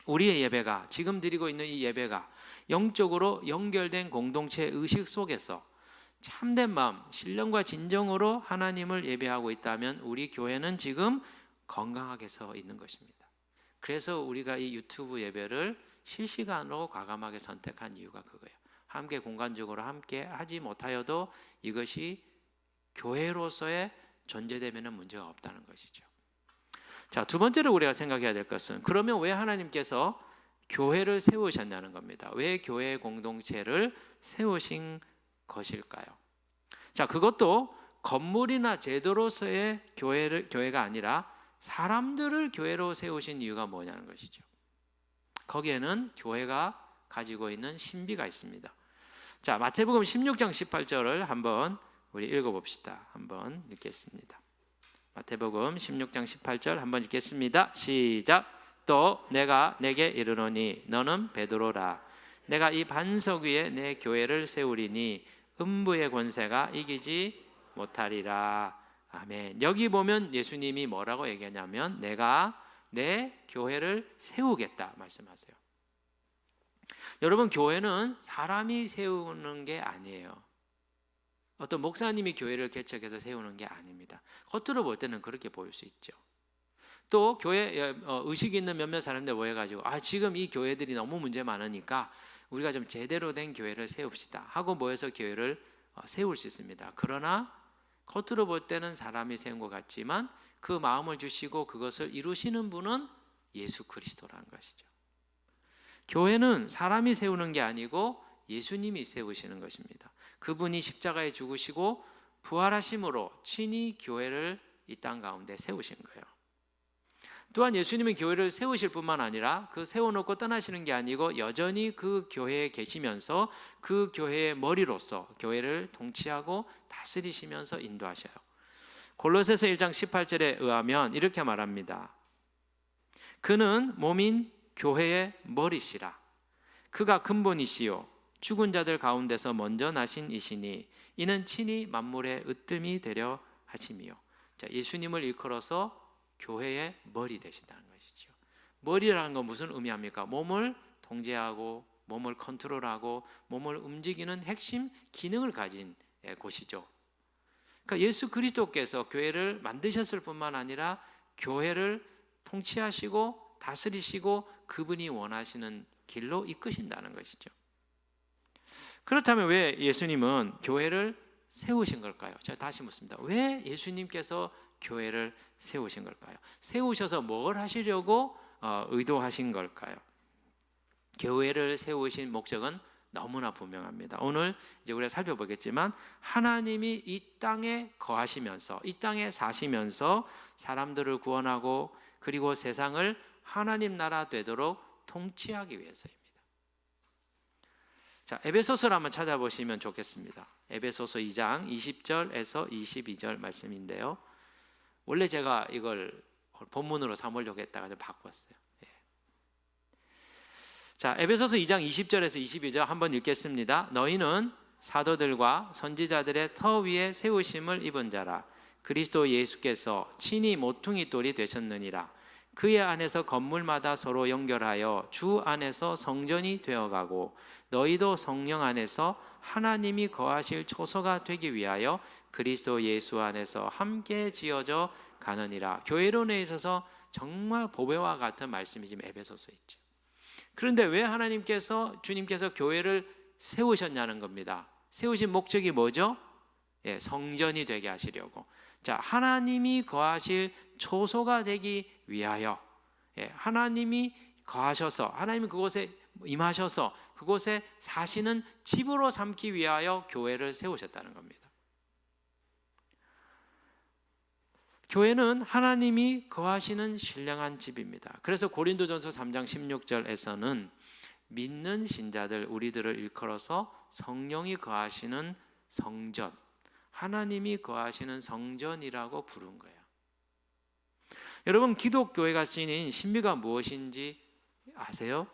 우리의 예배가, 지금 드리고 있는 이 예배가 영적으로 연결된 공동체 의식 속에서 참된 마음, 신령과 진정으로 하나님을 예배하고 있다면 우리 교회는 지금 건강하게 서 있는 것입니다. 그래서 우리가 이 유튜브 예배를 실시간으로 과감하게 선택한 이유가 그거예요. 함께 공간적으로 함께 하지 못하여도 이것이 교회로서의 존재되면 문제가 없다는 것이죠. 자, 두 번째로 우리가 생각해야 될 것은 그러면 왜 하나님께서 교회를 세우셨냐는 겁니다. 왜 교회 공동체를 세우신 것일까요? 자, 그것도 건물이나 제도로서의 교회가 아니라 사람들을 교회로 세우신 이유가 뭐냐는 것이죠. 거기에는 교회가 가지고 있는 신비가 있습니다. 자, 마태복음 16장 18절을 한번 우리 읽어봅시다. 한번 읽겠습니다. 마태복음 16장 18절 한번 읽겠습니다. 시작. 또 내가 내게 이르노니 너는 베드로라. 내가 이 반석 위에 내 교회를 세우리니 음부의 권세가 이기지 못하리라. 아멘. 여기 보면 예수님이 뭐라고 얘기하냐면 내가 내 교회를 세우겠다 말씀하세요. 여러분, 교회는 사람이 세우는 게 아니에요. 어떤 목사님이 교회를 개척해서 세우는 게 아닙니다. 겉으로 볼 때는 그렇게 보일 수 있죠. 또 교회 의식 있는 몇몇 사람들 모여가지고 지금 이 교회들이 너무 문제 많으니까 우리가 좀 제대로 된 교회를 세웁시다 하고 모여서 교회를 세울 수 있습니다. 그러나 겉으로 볼 때는 사람이 세운 것 같지만 그 마음을 주시고 그것을 이루시는 분은 예수 그리스도라는 것이죠. 교회는 사람이 세우는 게 아니고 예수님이 세우시는 것입니다. 그분이 십자가에 죽으시고 부활하심으로 친히 교회를 이 땅 가운데 세우신 거예요. 또한 예수님은 교회를 세우실 뿐만 아니라 그 세워놓고 떠나시는 게 아니고 여전히 그 교회에 계시면서 그 교회의 머리로서 교회를 통치하고 다스리시면서 인도하셔요. 골로새서 1장 18절에 의하면 이렇게 말합니다. 그는 몸인 교회의 머리시라. 그가 근본이시요 죽은 자들 가운데서 먼저 나신 이시니 이는 친히 만물의 으뜸이 되려 하심이요. 자, 예수님을 일컬어서 교회의 머리 되신다는 것이죠. 머리라는 건 무슨 의미합니까? 몸을 통제하고 몸을 컨트롤하고 몸을 움직이는 핵심 기능을 가진 곳이죠. 그러니까 예수 그리스도께서 교회를 만드셨을 뿐만 아니라 교회를 통치하시고 다스리시고 그분이 원하시는 길로 이끄신다는 것이죠. 그렇다면 왜 예수님은 교회를 세우신 걸까요? 제가 다시 묻습니다. 왜 예수님께서 교회를 세우신 걸까요? 세우셔서 뭘 하시려고 의도하신 걸까요? 교회를 세우신 목적은 너무나 분명합니다. 오늘 이제 우리가 살펴보겠지만 하나님이 이 땅에 거하시면서 이 땅에 사시면서 사람들을 구원하고 그리고 세상을 하나님 나라 되도록 통치하기 위해서입니다. 자, 에베소서를 한번 찾아보시면 좋겠습니다. 에베소서 2장 20절에서 22절 말씀인데요. 원래 제가 이걸 본문으로 삼으려고 했다가 좀 바꿨어요. 자, 에베소서 2장 20절에서 22절 한번 읽겠습니다. 너희는 사도들과 선지자들의 터 위에 세우심을 입은 자라. 그리스도 예수께서 친히 모퉁이 돌이 되셨느니라. 그의 안에서 건물마다 서로 연결하여 주 안에서 성전이 되어가고 너희도 성령 안에서 하나님이 거하실 초소가 되기 위하여 그리스도 예수 안에서 함께 지어져 가느니라. 교회론에 있어서 정말 보배와 같은 말씀이 지금 에베소서에 있죠. 그런데 왜 주님께서 교회를 세우셨냐는 겁니다. 세우신 목적이 뭐죠? 성전이 되게 하시려고. 자, 하나님이 거하실 초소가 되기 위하여, 하나님이 거하셔서, 하나님이 그곳에 임하셔서 그곳에 사시는 집으로 삼기 위하여 교회를 세우셨다는 겁니다. 교회는 하나님이 거하시는 신령한 집입니다. 그래서 고린도전서 3장 16절에서는 믿는 신자들 우리들을 일컬어서 성령이 거하시는 성전, 하나님이 거하시는 성전이라고 부른 거예요. 여러분, 기독교회가 지닌 신비가 무엇인지 아세요?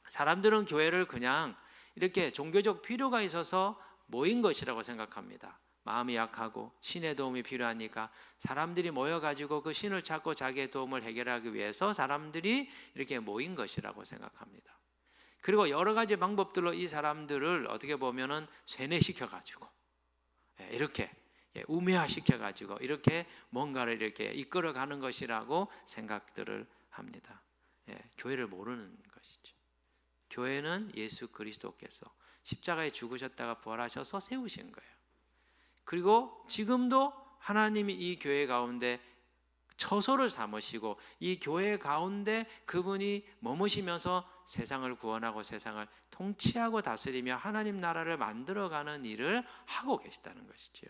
사람들은 교회를 그냥 이렇게 종교적 필요가 있어서 모인 것이라고 생각합니다. 마음이 약하고 신의 도움이 필요하니까 사람들이 모여가지고 그 신을 찾고 자기의 도움을 해결하기 위해서 사람들이 이렇게 모인 것이라고 생각합니다. 그리고 여러 가지 방법들로 이 사람들을 어떻게 보면은 쇠뇌시켜가지고 이렇게 우매화시켜가지고 이렇게 뭔가를 이렇게 이끌어가는 것이라고 생각들을 합니다. 교회를 모르는 것이죠. 교회는 예수 그리스도께서 십자가에 죽으셨다가 부활하셔서 세우신 거예요. 그리고 지금도 하나님이 이 교회 가운데 처소를 삼으시고 이 교회 가운데 그분이 머무시면서 세상을 구원하고 세상을 통치하고 다스리며 하나님 나라를 만들어가는 일을 하고 계시다는 것이지요.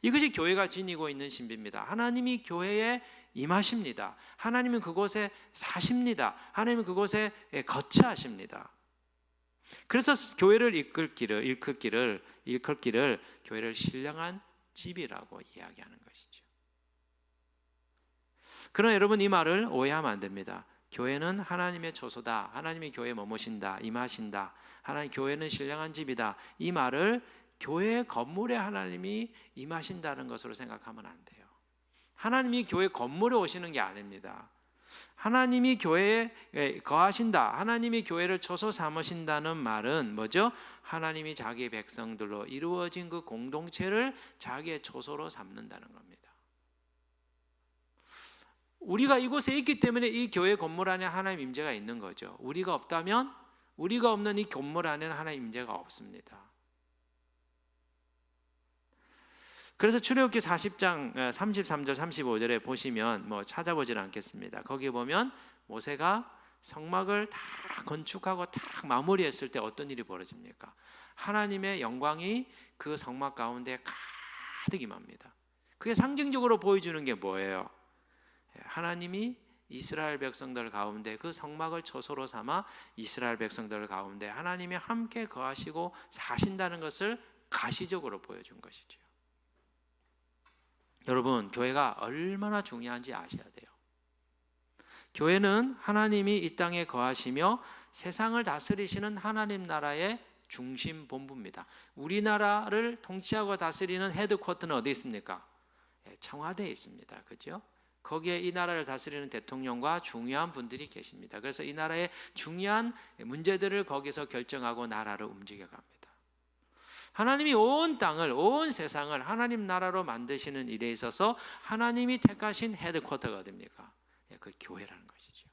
이것이 교회가 지니고 있는 신비입니다. 하나님이 교회에 임하십니다. 하나님은 그곳에 사십니다. 하나님은 그곳에 거처하십니다. 그래서 교회를 일컬 길을 교회를 신령한 집이라고 이야기하는 것이죠. 그러나 여러분, 이 말을 오해하면 안 됩니다. 교회는 하나님의 초소다, 하나님이 교회에 머무신다, 임하신다, 하나님 교회는 신령한 집이다, 이 말을 교회 건물에 하나님이 임하신다는 것으로 생각하면 안 돼요. 하나님이 교회 건물에 오시는 게 아닙니다. 하나님이 교회에 거하신다, 하나님이 교회를 초소 삼으신다는 말은 뭐죠? 하나님이 자기 백성들로 이루어진 그 공동체를 자기의 초소로 삼는다는 겁니다. 우리가 이곳에 있기 때문에 이 교회 건물 안에 하나님 임재가 있는 거죠. 우리가 없다면, 우리가 없는 이 건물 안에는 하나님 임재가 없습니다. 그래서 출애굽기 40장 33절 35절에 보시면 찾아보지는 않겠습니다. 거기에 보면 모세가 성막을 다 건축하고 다 마무리했을 때 어떤 일이 벌어집니까? 하나님의 영광이 그 성막 가운데 가득 임합니다. 그게 상징적으로 보여주는 게 뭐예요? 하나님이 이스라엘 백성들 가운데 그 성막을 초소로 삼아 이스라엘 백성들 가운데 하나님이 함께 거하시고 사신다는 것을 가시적으로 보여준 것이죠. 여러분, 교회가 얼마나 중요한지 아셔야 돼요. 교회는 하나님이 이 땅에 거하시며 세상을 다스리시는 하나님 나라의 중심 본부입니다. 우리나라를 통치하고 다스리는 헤드쿼터는 어디 있습니까? 청와대에 있습니다. 그죠? 거기에 이 나라를 다스리는 대통령과 중요한 분들이 계십니다. 그래서 이 나라의 중요한 문제들을 거기서 결정하고 나라를 움직여갑니다. 하나님이 온 땅을, 온 세상을 하나님 나라로 만드시는 일에 있어서 하나님이 택하신 헤드쿼터가 어딥니까? 그 교회라는 것이죠.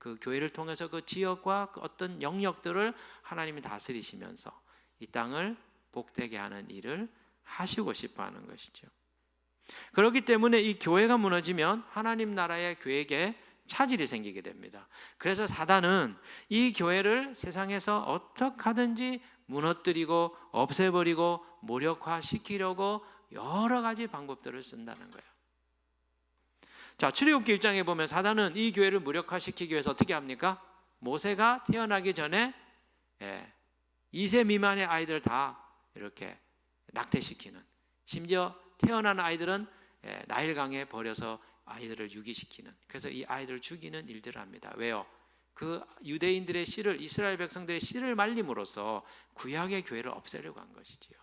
그 교회를 통해서 그 지역과 그 어떤 영역들을 하나님이 다스리시면서 이 땅을 복되게 하는 일을 하시고 싶어 하는 것이죠. 그렇기 때문에 이 교회가 무너지면 하나님 나라의 교회에게 차질이 생기게 됩니다. 그래서 사단은 이 교회를 세상에서 어떻게 하든지 무너뜨리고 없애버리고 무력화시키려고 여러 가지 방법들을 쓴다는 거예요. 자, 출애굽기 1장에 보면 사단은 이 교회를 무력화시키기 위해서 어떻게 합니까? 모세가 태어나기 전에 2세 미만의 아이들 다 이렇게 낙태시키는, 심지어 태어난 아이들은 나일강에 버려서 아이들을 유기시키는, 그래서 이 아이들을 죽이는 일들을 합니다. 왜요? 그 유대인들의 씨를, 이스라엘 백성들의 씨를 말림으로써 구약의 교회를 없애려고 한 것이지요.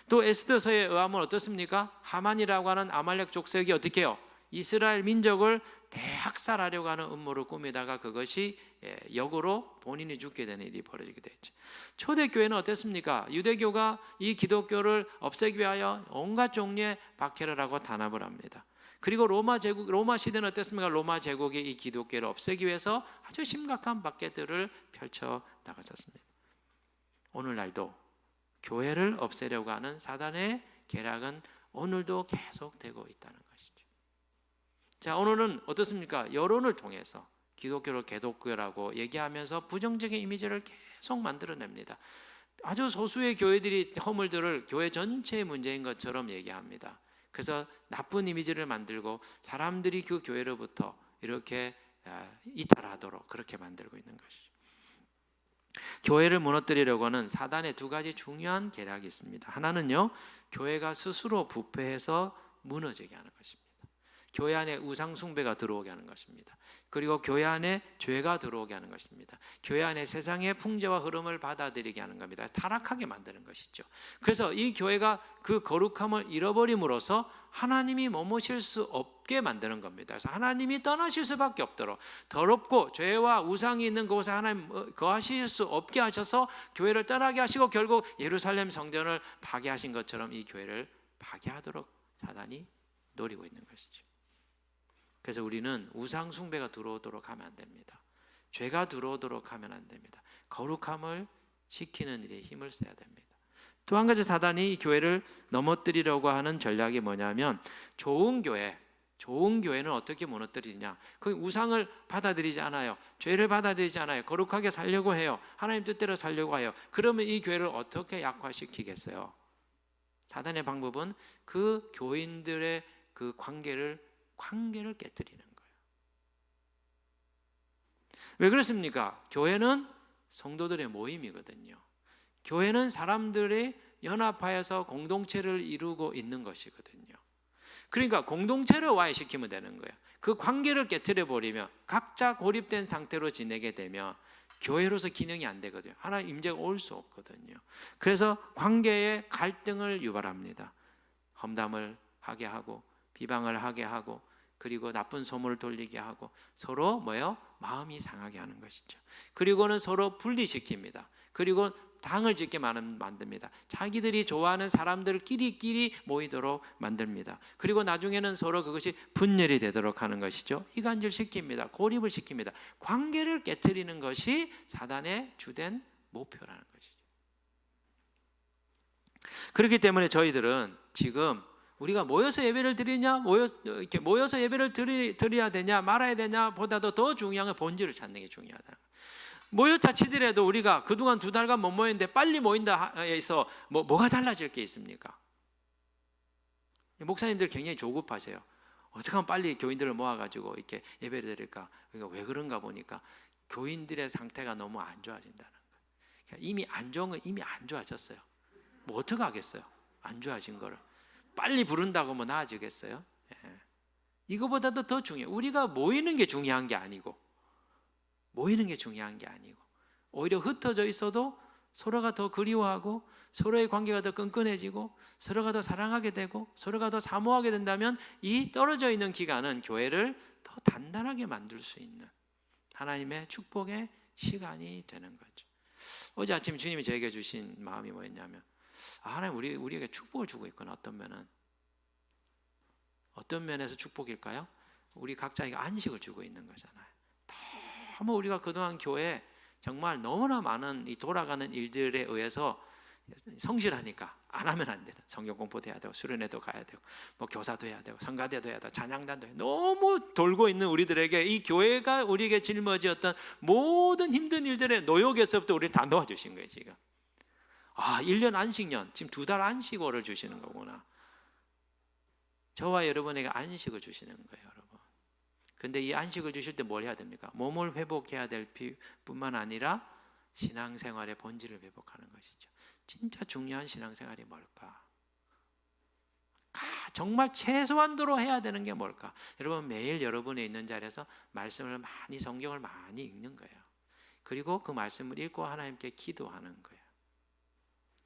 또 에스더서에 의하면 어떻습니까? 하만이라고 하는 아말렉 족속이 어떻게 해요? 이스라엘 민족을 대학살하려고 하는 음모를 꾸미다가 그것이 역으로 본인이 죽게 되는 일이 벌어지게 됐죠. 초대교회는 어땠습니까? 유대교가 이 기독교를 없애기 위하여 온갖 종류의 박해를 하고 단합을 합니다. 그리고 로마 시대는 어땠습니까? 로마 제국이 이 기독교를 없애기 위해서 아주 심각한 박해들을 펼쳐 나갔었습니다. 오늘날도 교회를 없애려고 하는 사단의 계략은 오늘도 계속되고 있다는 것이죠. 자, 오늘은 어떻습니까? 여론을 통해서 기독교를 개독교라고 얘기하면서 부정적인 이미지를 계속 만들어냅니다. 아주 소수의 교회들이 허물들을 교회 전체의 문제인 것처럼 얘기합니다. 그래서 나쁜 이미지를 만들고 사람들이 그 교회로부터 이렇게 이탈하도록 그렇게 만들고 있는 것이죠. 교회를 무너뜨리려고 하는 사단의 두 가지 중요한 계략이 있습니다. 하나는요, 교회가 스스로 부패해서 무너지게 하는 것입니다. 교회 안에 우상 숭배가 들어오게 하는 것입니다. 그리고 교회 안에 죄가 들어오게 하는 것입니다. 교회 안에 세상의 풍조와 흐름을 받아들이게 하는 겁니다. 타락하게 만드는 것이죠. 그래서 이 교회가 그 거룩함을 잃어버림으로써 하나님이 머무실 수 없게 만드는 겁니다. 그래서 하나님이 떠나실 수밖에 없도록 더럽고 죄와 우상이 있는 그곳에 하나님 거하실 수 없게 하셔서 교회를 떠나게 하시고 결국 예루살렘 성전을 파괴하신 것처럼 이 교회를 파괴하도록 사단이 노리고 있는 것이죠. 그래서 우리는 우상 숭배가 들어오도록 하면 안 됩니다. 죄가 들어오도록 하면 안 됩니다. 거룩함을 지키는 일에 힘을 써야 됩니다. 또 한 가지 사단이 이 교회를 넘어뜨리려고 하는 전략이 뭐냐면 좋은 교회는 어떻게 무너뜨리냐? 그 우상을 받아들이지 않아요. 죄를 받아들이지 않아요. 거룩하게 살려고 해요. 하나님 뜻대로 살려고 해요. 그러면 이 교회를 어떻게 약화시키겠어요? 사단의 방법은 그 교인들의 그 관계를 깨뜨리는 거예요. 왜 그렇습니까? 교회는 성도들의 모임이거든요. 교회는 사람들이 연합하여서 공동체를 이루고 있는 것이거든요. 그러니까 공동체를 와해시키면 되는 거예요. 그 관계를 깨뜨려 버리면 각자 고립된 상태로 지내게 되면 교회로서 기능이 안 되거든요. 하나님 임재가 올 수 없거든요. 그래서 관계에 갈등을 유발합니다. 험담을 하게 하고 비방을 하게 하고 그리고 나쁜 소문을 돌리게 하고 서로 마음이 상하게 하는 것이죠. 그리고는 서로 분리시킵니다. 그리고 당을 짓게 만듭니다. 자기들이 좋아하는 사람들끼리 모이도록 만듭니다. 그리고 나중에는 서로 그것이 분열이 되도록 하는 것이죠. 이간질 시킵니다. 고립을 시킵니다. 관계를 깨뜨리는 것이 사단의 주된 목표라는 것이죠. 그렇기 때문에 저희들은 지금 우리가 모여서 예배를 드리냐, 모여서 예배를 드려야 되냐, 말아야 되냐 보다도 더 중요한 건 본질을 찾는 게 중요하다. 모였다 치더라도 우리가 그동안 2달간 못 모였는데 빨리 모인다 해서 뭐가 달라질 게 있습니까? 목사님들 굉장히 조급하세요. 어떻게 하면 빨리 교인들을 모아가지고 이렇게 예배를 드릴까? 그러니까 왜 그런가 보니까 교인들의 상태가 너무 안 좋아진다는 거예요. 그러니까 이미 안 좋은 건 이미 안 좋아졌어요. 뭐 어떻게 하겠어요? 안 좋아진 거를. 빨리 부른다고 뭐 나아지겠어요? 예. 이거보다도 더 중요해요. 우리가 모이는 게 중요한 게 아니고 오히려 흩어져 있어도 서로가 더 그리워하고 서로의 관계가 더 끈끈해지고 서로가 더 사랑하게 되고 서로가 더 사모하게 된다면 이 떨어져 있는 기간은 교회를 더 단단하게 만들 수 있는 하나님의 축복의 시간이 되는 거죠. 어제 아침 주님이 저에게 주신 마음이 뭐였냐면 하나님 우리에게 축복을 주고 있구나. 어떤 면에서 축복일까요? 우리 각자에게 안식을 주고 있는 거잖아요. 더 너무 우리가 그동안 교회 정말 너무나 많은 이 돌아가는 일들에 의해서 성실하니까 안 하면 안 되는, 성경 공부도 해야 되고 수련회도 가야 되고 뭐 교사도 해야 되고 성가대도 해야 되고 찬양단도 해야 되고, 너무 돌고 있는 우리들에게 이 교회가 우리에게 짊어지었던 모든 힘든 일들의 노역에서부터 우리를 다 놓아주신 거예요. 지금 1년 안식년, 지금 2달 안식월을 주시는 거구나. 저와 여러분에게 안식을 주시는 거예요, 여러분. 근데 이 안식을 주실 때 뭘 해야 됩니까? 몸을 회복해야 될 뿐만 아니라 신앙생활의 본질을 회복하는 것이죠. 진짜 중요한 신앙생활이 뭘까? 정말 최소한도로 해야 되는 게 뭘까? 여러분, 매일 여러분이 있는 자리에서 말씀을 많이, 성경을 많이 읽는 거예요. 그리고 그 말씀을 읽고 하나님께 기도하는 거예요.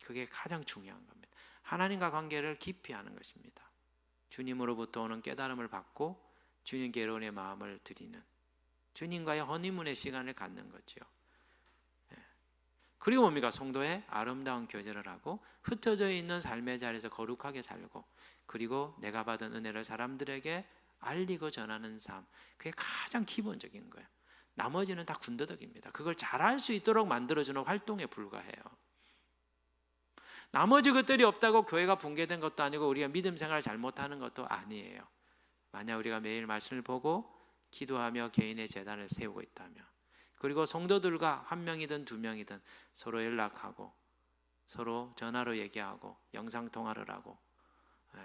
그게 가장 중요한 겁니다. 하나님과 관계를 깊이 하는 것입니다. 주님으로부터 오는 깨달음을 받고 주님께 여러분의 마음을 드리는, 주님과의 허니문의 시간을 갖는 거죠. 그리고 뭡니까? 성도의 아름다운 교제를 하고 흩어져 있는 삶의 자리에서 거룩하게 살고, 그리고 내가 받은 은혜를 사람들에게 알리고 전하는 삶. 그게 가장 기본적인 거예요. 나머지는 다 군더더기입니다. 그걸 잘할 수 있도록 만들어주는 활동에 불과해요. 나머지 것들이 없다고 교회가 붕괴된 것도 아니고 우리가 믿음 생활을 잘못하는 것도 아니에요. 만약 우리가 매일 말씀을 보고 기도하며 개인의 재단을 세우고 있다면, 그리고 성도들과 1명이든 2명이든 서로 연락하고 서로 전화로 얘기하고 영상통화를 하고,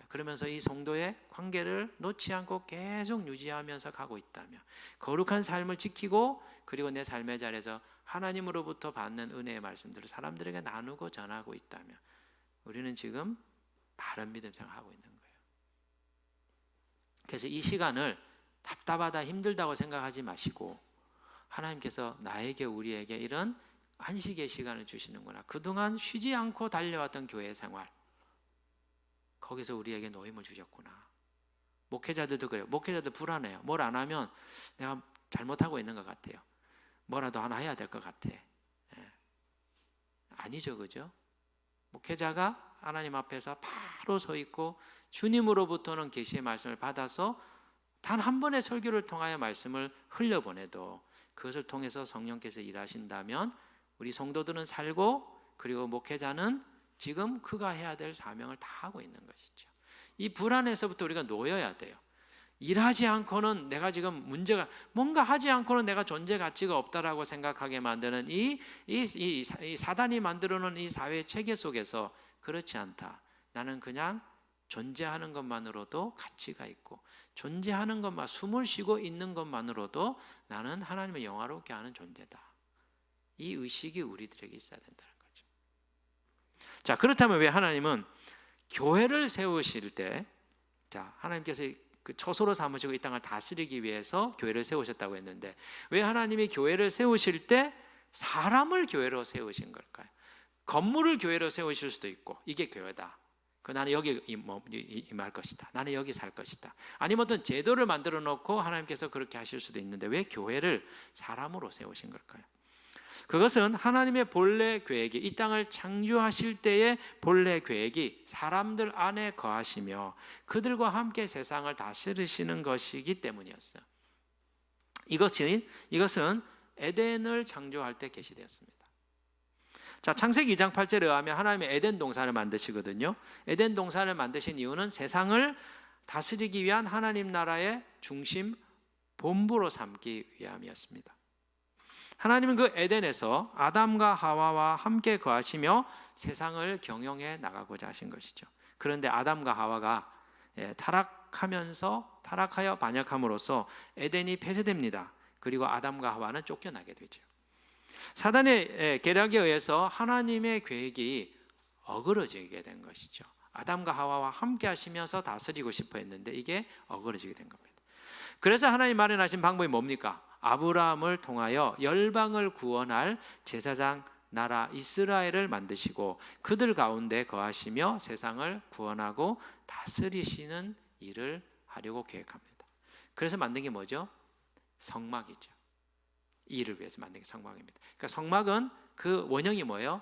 그러면서 이 성도의 관계를 놓지 않고 계속 유지하면서 가고 있다면, 거룩한 삶을 지키고 그리고 내 삶의 자리에서 하나님으로부터 받는 은혜의 말씀들을 사람들에게 나누고 전하고 있다면, 우리는 지금 바른 믿음 생활하고 있는 거예요. 그래서 이 시간을 답답하다, 힘들다고 생각하지 마시고, 하나님께서 나에게, 우리에게 이런 안식의 시간을 주시는구나. 그동안 쉬지 않고 달려왔던 교회 생활, 거기서 우리에게 노임을 주셨구나. 목회자들도 그래요. 목회자들 불안해요. 뭘 안 하면 내가 잘못하고 있는 것 같아요. 뭐라도 하나 해야 될 것 같아. 아니죠, 그죠? 목회자가 하나님 앞에서 바로 서 있고 주님으로부터는 계시의 말씀을 받아서 단 한 번의 설교를 통하여 말씀을 흘려보내도 그것을 통해서 성령께서 일하신다면 우리 성도들은 살고, 그리고 목회자는 지금 그가 해야 될 사명을 다 하고 있는 것이죠. 이 불안에서부터 우리가 놓여야 돼요. 일하지 않고는 내가 지금 문제가, 뭔가 하지 않고는 내가 존재 가치가 없다라고 생각하게 만드는 이 사단이 만들어놓은 이 사회 체계 속에서 그렇지 않다. 나는 그냥 존재하는 것만으로도 가치가 있고, 존재하는 것만, 숨을 쉬고 있는 것만으로도 나는 하나님을 영화롭게 하는 존재다. 이 의식이 우리들에게 있어야 된다는 거죠. 자, 그렇다면 왜 하나님은 교회를 세우실 때, 자, 하나님께서 그 처소로 삼으시고 이 땅을 다스리기 위해서 교회를 세우셨다고 했는데, 왜 하나님이 교회를 세우실 때 사람을 교회로 세우신 걸까요? 건물을 교회로 세우실 수도 있고, 이게 교회다. 나는 여기 임할 것이다. 나는 여기 살 것이다. 아니면 어떤 제도를 만들어 놓고 하나님께서 그렇게 하실 수도 있는데, 왜 교회를 사람으로 세우신 걸까요? 그것은 하나님의 본래 계획이, 이 땅을 창조하실 때의 본래 계획이 사람들 안에 거하시며 그들과 함께 세상을 다스리시는 것이기 때문이었어요. 이것은 에덴을 창조할 때 계시되었습니다. 자, 창세기 2장 8절에 의하면 하나님이 에덴 동산을 만드시거든요. 에덴 동산을 만드신 이유는 세상을 다스리기 위한 하나님 나라의 중심 본부로 삼기 위함이었습니다. 하나님은 그 에덴에서 아담과 하와와 함께 거하시며 세상을 경영해 나가고자 하신 것이죠. 그런데 아담과 하와가 타락하여 반역함으로써 에덴이 폐쇄됩니다. 그리고 아담과 하와는 쫓겨나게 되죠. 사단의 계략에 의해서 하나님의 계획이 어그러지게 된 것이죠. 아담과 하와와 함께 하시면서 다스리고 싶어 했는데 이게 어그러지게 된 겁니다. 그래서 하나님 마련하신 방법이 뭡니까? 아브라함을 통하여 열방을 구원할 제사장 나라 이스라엘을 만드시고 그들 가운데 거하시며 세상을 구원하고 다스리시는 일을 하려고 계획합니다. 그래서 만든 게 뭐죠? 성막이죠. 이 일을 위해서 만든 게 성막입니다. 그러니까 성막은 그 원형이 뭐예요?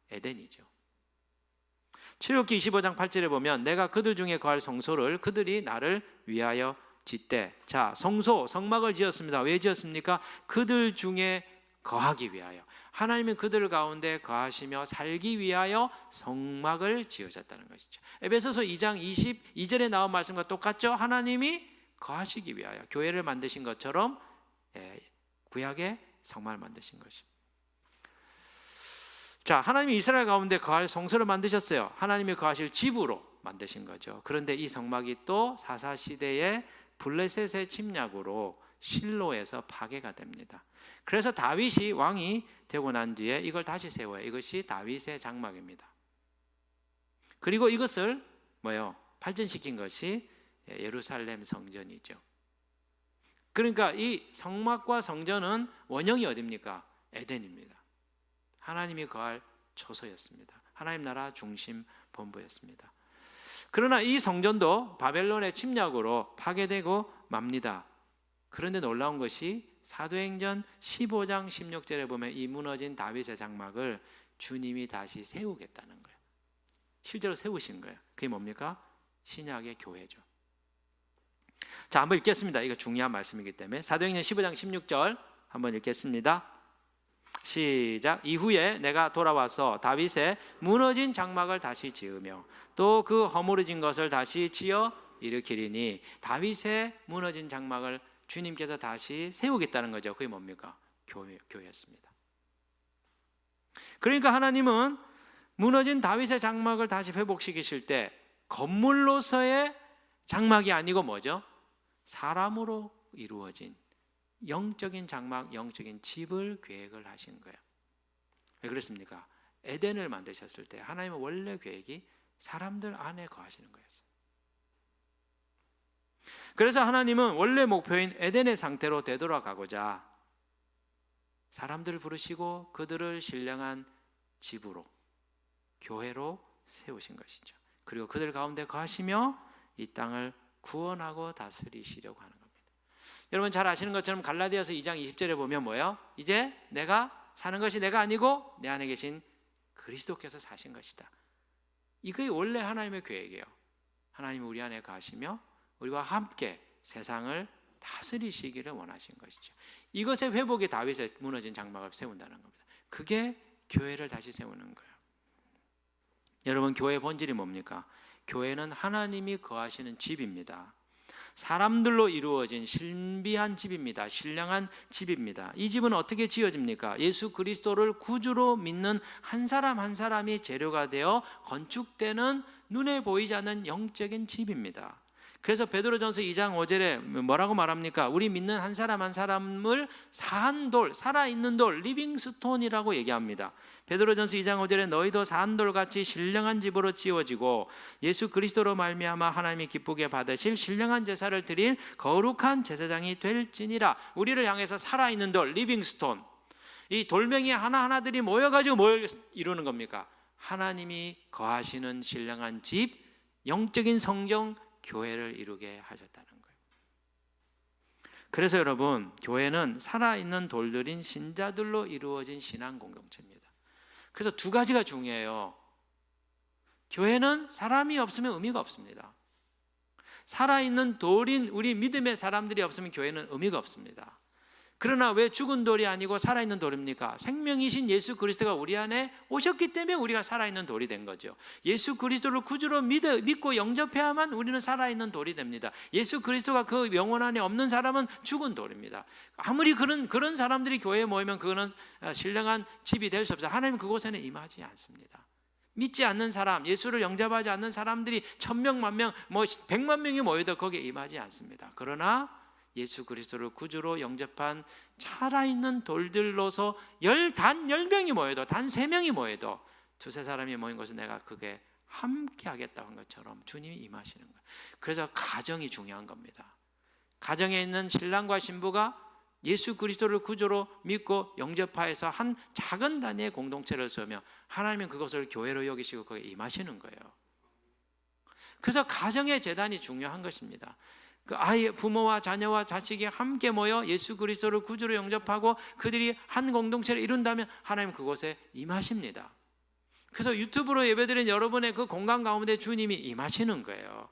에덴이죠. 출애굽기 25장 8절에 보면 내가 그들 중에 거할 성소를 그들이 나를 위하여 짓되. 자, 성소, 성막을 지었습니다. 왜 지었습니까? 그들 중에 거하기 위하여. 하나님은 그들 가운데 거하시며 살기 위하여 성막을 지으셨다는 것이죠. 에베소서 2장 22절에 나온 말씀과 똑같죠? 하나님이 거하시기 위하여 교회를 만드신 것처럼 구약의 성막을 만드신 것입니다. 자, 하나님이 이스라엘 가운데 거할 성소를 만드셨어요. 하나님이 거하실 집으로 만드신 거죠. 그런데 이 성막이 또 사사시대에 블레셋의 침략으로 실로에서 파괴가 됩니다. 그래서 다윗이 왕이 되고 난 뒤에 이걸 다시 세워요. 이것이 다윗의 장막입니다. 그리고 이것을 발전시킨 것이 예루살렘 성전이죠. 그러니까 이 성막과 성전은 원형이 어디입니까? 에덴입니다. 하나님이 거할 초소였습니다. 하나님 나라 중심 본부였습니다. 그러나 이 성전도 바벨론의 침략으로 파괴되고 맙니다. 그런데 놀라운 것이 사도행전 15장 16절에 보면 이 무너진 다윗의 장막을 주님이 다시 세우겠다는 거예요. 실제로 세우신 거예요. 그게 뭡니까? 신약의 교회죠. 자, 한번 읽겠습니다. 이거 중요한 말씀이기 때문에 사도행전 15장 16절 한번 읽겠습니다. 시작. 이후에 내가 돌아와서 다윗의 무너진 장막을 다시 지으며 또 그 허물어진 것을 다시 지어 일으키리니. 다윗의 무너진 장막을 주님께서 다시 세우겠다는 거죠. 그게 뭡니까? 교회였습니다. 그러니까 하나님은 무너진 다윗의 장막을 다시 회복시키실 때 건물로서의 장막이 아니고 뭐죠? 사람으로 이루어진 영적인 장막, 영적인 집을 계획을 하신 거예요. 왜 그렇습니까? 에덴을 만드셨을 때 하나님의 원래 계획이 사람들 안에 거하시는 거였어요. 그래서 하나님은 원래 목표인 에덴의 상태로 되돌아가고자 사람들을 부르시고 그들을 신령한 집으로, 교회로 세우신 것이죠. 그리고 그들 가운데 거하시며 이 땅을 구원하고 다스리시려고 하는 겁니다. 여러분 잘 아시는 것처럼 갈라디아서 2장 20절에 보면 뭐예요? 이제 내가 사는 것이 내가 아니고 내 안에 계신 그리스도께서 사신 것이다. 이게 원래 하나님의 계획이에요. 하나님이 우리 안에 거하시며 우리와 함께 세상을 다스리시기를 원하신 것이죠. 이것의 회복이 다윗의 무너진 장막을 세운다는 겁니다. 그게 교회를 다시 세우는 거예요. 여러분 교회의 본질이 뭡니까? 교회는 하나님이 거하시는 집입니다. 사람들로 이루어진 신비한 집입니다. 신령한 집입니다. 이 집은 어떻게 지어집니까? 예수 그리스도를 구주로 믿는 한 사람 한 사람이 재료가 되어 건축되는 눈에 보이지 않는 영적인 집입니다. 그래서 베드로전서 2장 5절에 뭐라고 말합니까? 우리 믿는 한 사람 한 사람을 사한 돌, 살아있는 돌, 리빙스톤이라고 얘기합니다. 베드로전서 2장 5절에 너희도 사한 돌같이 신령한 집으로 지어지고 예수 그리스도로 말미암아 하나님이 기쁘게 받으실 신령한 제사를 드릴 거룩한 제사장이 될지니라. 우리를 향해서 살아있는 돌, 리빙스톤, 이 돌멩이 하나하나들이 모여가지고 뭘 이루는 겁니까? 하나님이 거하시는 신령한 집, 영적인 성경, 교회를 이루게 하셨다는 거예요. 그래서 여러분 교회는 살아있는 돌들인 신자들로 이루어진 신앙 공동체입니다. 그래서 두 가지가 중요해요. 교회는 사람이 없으면 의미가 없습니다. 살아있는 돌인 우리 믿음의 사람들이 없으면 교회는 의미가 없습니다. 그러나 왜 죽은 돌이 아니고 살아있는 돌입니까? 생명이신 예수 그리스도가 우리 안에 오셨기 때문에 우리가 살아있는 돌이 된 거죠. 예수 그리스도를 구주로 믿고 영접해야만 우리는 살아있는 돌이 됩니다. 예수 그리스도가 그 영혼 안에 없는 사람은 죽은 돌입니다. 아무리 그런 사람들이 교회에 모이면 그거는 신령한 집이 될 수 없어요. 하나님은 그곳에는 임하지 않습니다. 믿지 않는 사람, 예수를 영접하지 않는 사람들이 1000명, 10,000명, 100만 명이 모여도 거기에 임하지 않습니다. 그러나 예수 그리스도를 구주로 영접한 살아있는 돌들로서 단 10명이 모여도, 단 3명이 모여도, 2-3사람이 모인 것은 내가 그게 함께 하겠다고 한 것처럼 주님이 임하시는 거예요. 그래서 가정이 중요한 겁니다. 가정에 있는 신랑과 신부가 예수 그리스도를 구주로 믿고 영접하여서 한 작은 단위의 공동체를 세우며 하나님은 그것을 교회로 여기시고 거기에 임하시는 거예요. 그래서 가정의 재단이 중요한 것입니다. 그 아이, 부모와 자녀와 자식이 함께 모여 예수 그리스도를 구주로 영접하고 그들이 한 공동체를 이룬다면 하나님 그곳에 임하십니다. 그래서 유튜브로 예배드린 여러분의 그 공간 가운데 주님이 임하시는 거예요.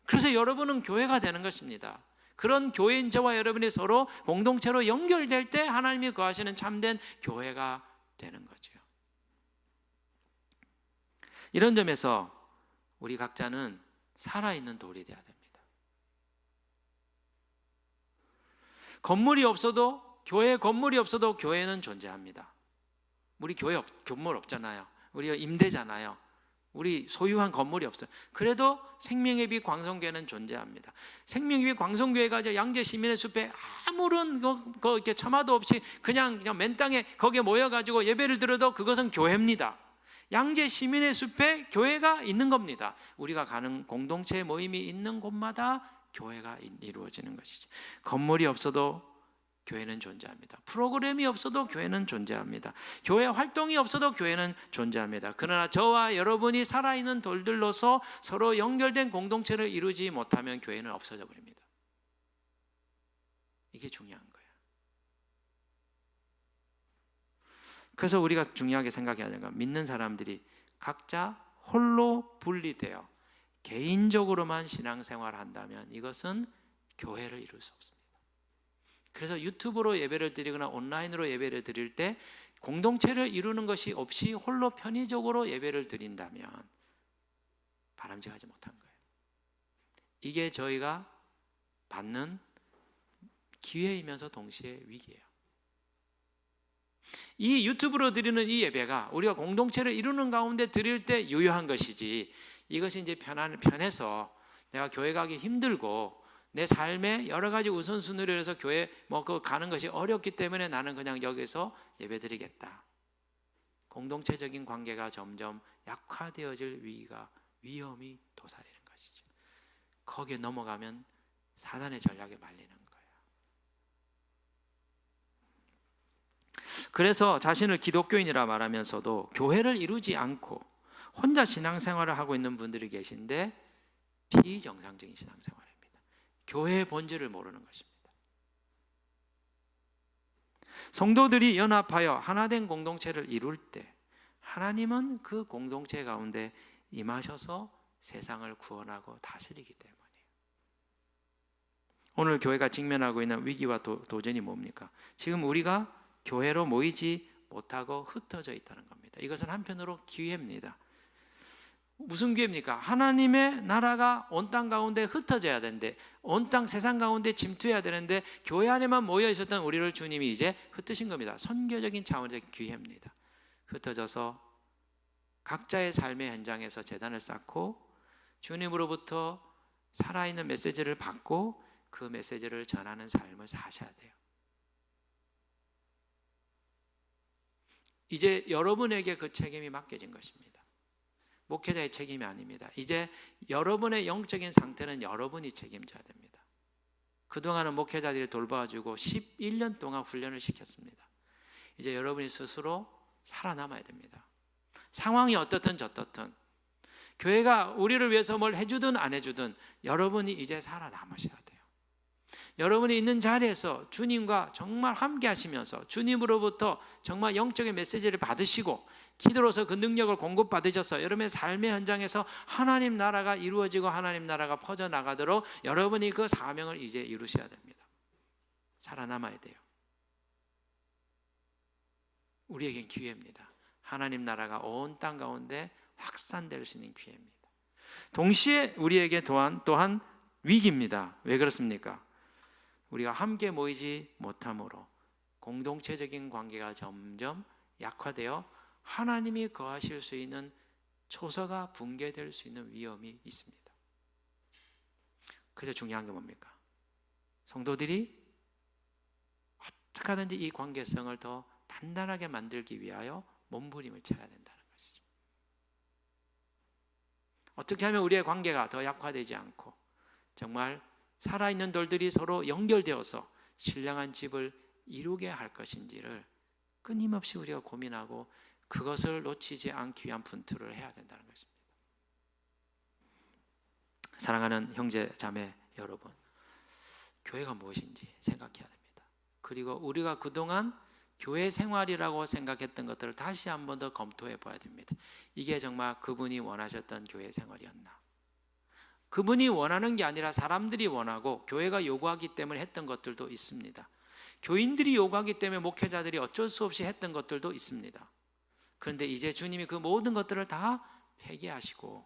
그래서 여러분은 교회가 되는 것입니다. 그런 교회인 저와 여러분이 서로 공동체로 연결될 때 하나님이 거하시는 참된 교회가 되는 거죠. 이런 점에서 우리 각자는 살아있는 돌이 되어야 됩니다. 건물이 없어도, 교회 건물이 없어도 교회는 존재합니다. 우리 교회 건물 없잖아요. 우리가 임대잖아요. 우리 소유한 건물이 없어요. 그래도 생명예비 광성교회는 존재합니다. 생명예비 광성교회가 저 양재 시민의 숲에 아무런 이렇게 처마도 없이 그냥 맨 땅에 거기에 모여가지고 예배를 드려도 그것은 교회입니다. 양재 시민의 숲에 교회가 있는 겁니다. 우리가 가는 공동체 모임이 있는 곳마다 교회가 이루어지는 것이죠. 건물이 없어도 교회는 존재합니다. 프로그램이 없어도 교회는 존재합니다. 교회 활동이 없어도 교회는 존재합니다. 그러나 저와 여러분이 살아있는 돌들로서 서로 연결된 공동체를 이루지 못하면 교회는 없어져 버립니다. 이게 중요한 거예요. 그래서 우리가 중요하게 생각해야 하는 건, 믿는 사람들이 각자 홀로 분리되어 개인적으로만 신앙생활을 한다면 이것은 교회를 이룰 수 없습니다. 그래서 유튜브로 예배를 드리거나 온라인으로 예배를 드릴 때 공동체를 이루는 것이 없이 홀로 편의적으로 예배를 드린다면 바람직하지 못한 거예요. 이게 저희가 받는 기회이면서 동시에 위기예요. 이 유튜브로 드리는 이 예배가 우리가 공동체를 이루는 가운데 드릴 때 유효한 것이지, 이것이 이제 편해서 내가 교회 가기 힘들고 내 삶에 여러 가지 우선순위를 해서 교회 가는 것이 어렵기 때문에 나는 그냥 여기서 예배드리겠다. 공동체적인 관계가 점점 약화되어질 위험이 도사리는 것이죠. 거기에 넘어가면 사단의 전략에 말리는 거예요. 그래서 자신을 기독교인이라 말하면서도 교회를 이루지 않고 혼자 신앙생활을 하고 있는 분들이 계신데 비정상적인 신앙생활입니다. 교회의 본질을 모르는 것입니다. 성도들이 연합하여 하나된 공동체를 이룰 때 하나님은 그 공동체 가운데 임하셔서 세상을 구원하고 다스리기 때문이에요. 오늘 교회가 직면하고 있는 위기와 도전이 뭡니까? 지금 우리가 교회로 모이지 못하고 흩어져 있다는 겁니다. 이것은 한편으로 기회입니다. 무슨 기회입니까? 하나님의 나라가 온 땅 가운데 흩어져야 되는데, 온 땅 세상 가운데 침투해야 되는데 교회 안에만 모여 있었던 우리를 주님이 이제 흩으신 겁니다. 선교적인 차원적 기회입니다. 흩어져서 각자의 삶의 현장에서 제단을 쌓고 주님으로부터 살아있는 메시지를 받고 그 메시지를 전하는 삶을 사셔야 돼요. 이제 여러분에게 그 책임이 맡겨진 것입니다. 목회자의 책임이 아닙니다. 이제 여러분의 영적인 상태는 여러분이 책임져야 됩니다. 그동안은 목회자들이 돌봐주고 11년 동안 훈련을 시켰습니다. 이제 여러분이 스스로 살아남아야 됩니다. 상황이 어떻든 저떻든, 교회가 우리를 위해서 뭘 해주든 안 해주든 여러분이 이제 살아남으셔야 돼요. 여러분이 있는 자리에서 주님과 정말 함께 하시면서 주님으로부터 정말 영적인 메시지를 받으시고 기도로서 그 능력을 공급받으셔서 여러분의 삶의 현장에서 하나님 나라가 이루어지고 하나님 나라가 퍼져나가도록 여러분이 그 사명을 이제 이루셔야 됩니다. 살아남아야 돼요. 우리에겐 기회입니다. 하나님 나라가 온 땅 가운데 확산될 수 있는 기회입니다. 동시에 우리에게 또한 위기입니다. 왜 그렇습니까? 우리가 함께 모이지 못함으로 공동체적인 관계가 점점 약화되어 하나님이 거하실 수 있는 초소가 붕괴될 수 있는 위험이 있습니다. 그래서 중요한 게 뭡니까? 성도들이 어떻게 하든지 이 관계성을 더 단단하게 만들기 위하여 몸부림을 쳐야 된다는 것이죠. 어떻게 하면 우리의 관계가 더 약화되지 않고 정말 살아있는 돌들이 서로 연결되어서 신령한 집을 이루게 할 것인지를 끊임없이 우리가 고민하고 그것을 놓치지 않기 위한 분투를 해야 된다는 것입니다. 사랑하는 형제 자매 여러분, 교회가 무엇인지 생각해야 됩니다. 그리고 우리가 그동안 교회 생활이라고 생각했던 것들을 다시 한 번 더 검토해 봐야 됩니다. 이게 정말 그분이 원하셨던 교회 생활이었나? 그분이 원하는 게 아니라 사람들이 원하고 교회가 요구하기 때문에 했던 것들도 있습니다. 교인들이 요구하기 때문에 목회자들이 어쩔 수 없이 했던 것들도 있습니다. 그런데 이제 주님이 그 모든 것들을 다 폐기하시고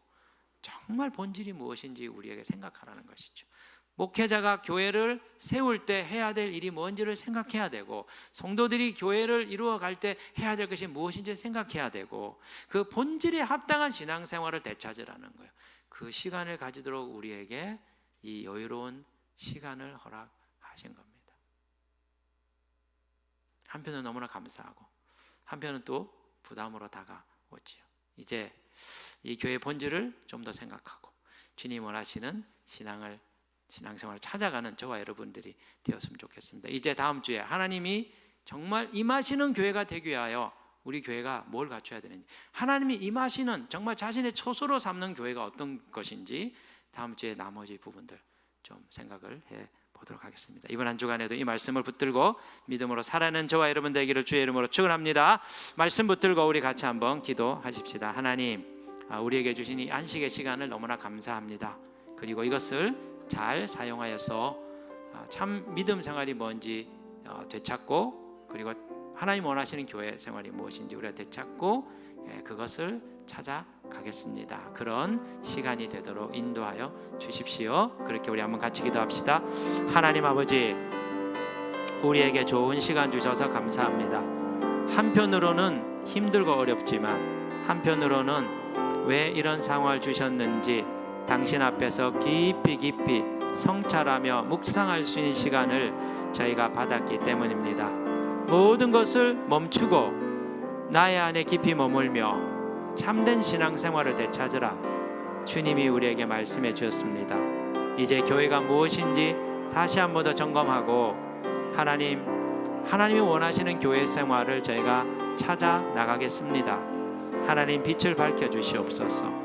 정말 본질이 무엇인지 우리에게 생각하라는 것이죠. 목회자가 교회를 세울 때 해야 될 일이 뭔지를 생각해야 되고, 성도들이 교회를 이루어갈 때 해야 될 것이 무엇인지 생각해야 되고, 그 본질에 합당한 신앙생활을 되찾으라는 거예요. 그 시간을 가지도록 우리에게 이 여유로운 시간을 허락하신 겁니다. 한편은 너무나 감사하고 한편은 또 부담으로 다가오지요. 이제 이 교회의 본질을 좀 더 생각하고 주님 원하시는 신앙생활을 찾아가는 저와 여러분들이 되었으면 좋겠습니다. 이제 다음 주에 하나님이 정말 임하시는 교회가 되기 위하여 우리 교회가 뭘 갖춰야 되는지, 하나님이 임하시는 정말 자신의 처소로 삼는 교회가 어떤 것인지 다음 주에 나머지 부분들 좀 생각을 해보도록 하겠습니다. 이번 한 주간에도 이 말씀을 붙들고 믿음으로 살아가는 저와 여러분 되기를 주의 이름으로 축원합니다. 말씀 붙들고 우리 같이 한번 기도하십시다. 하나님, 우리에게 주신 이 안식의 시간을 너무나 감사합니다. 그리고 이것을 잘 사용하여서 참 믿음 생활이 뭔지 되찾고, 그리고 하나님 원하시는 교회 생활이 무엇인지 우리가 되찾고 그것을 찾아가겠습니다. 그런 시간이 되도록 인도하여 주십시오. 그렇게 우리 한번 같이 기도합시다. 하나님 아버지, 우리에게 좋은 시간 주셔서 감사합니다. 한편으로는 힘들고 어렵지만 한편으로는 왜 이런 상황을 주셨는지 당신 앞에서 깊이 성찰하며 묵상할 수 있는 시간을 저희가 받았기 때문입니다. 모든 것을 멈추고 나의 안에 깊이 머물며 참된 신앙생활을 되찾으라 주님이 우리에게 말씀해 주셨습니다. 이제 교회가 무엇인지 다시 한 번 더 점검하고 하나님이 원하시는 교회 생활을 저희가 찾아 나가겠습니다. 하나님, 빛을 밝혀 주시옵소서.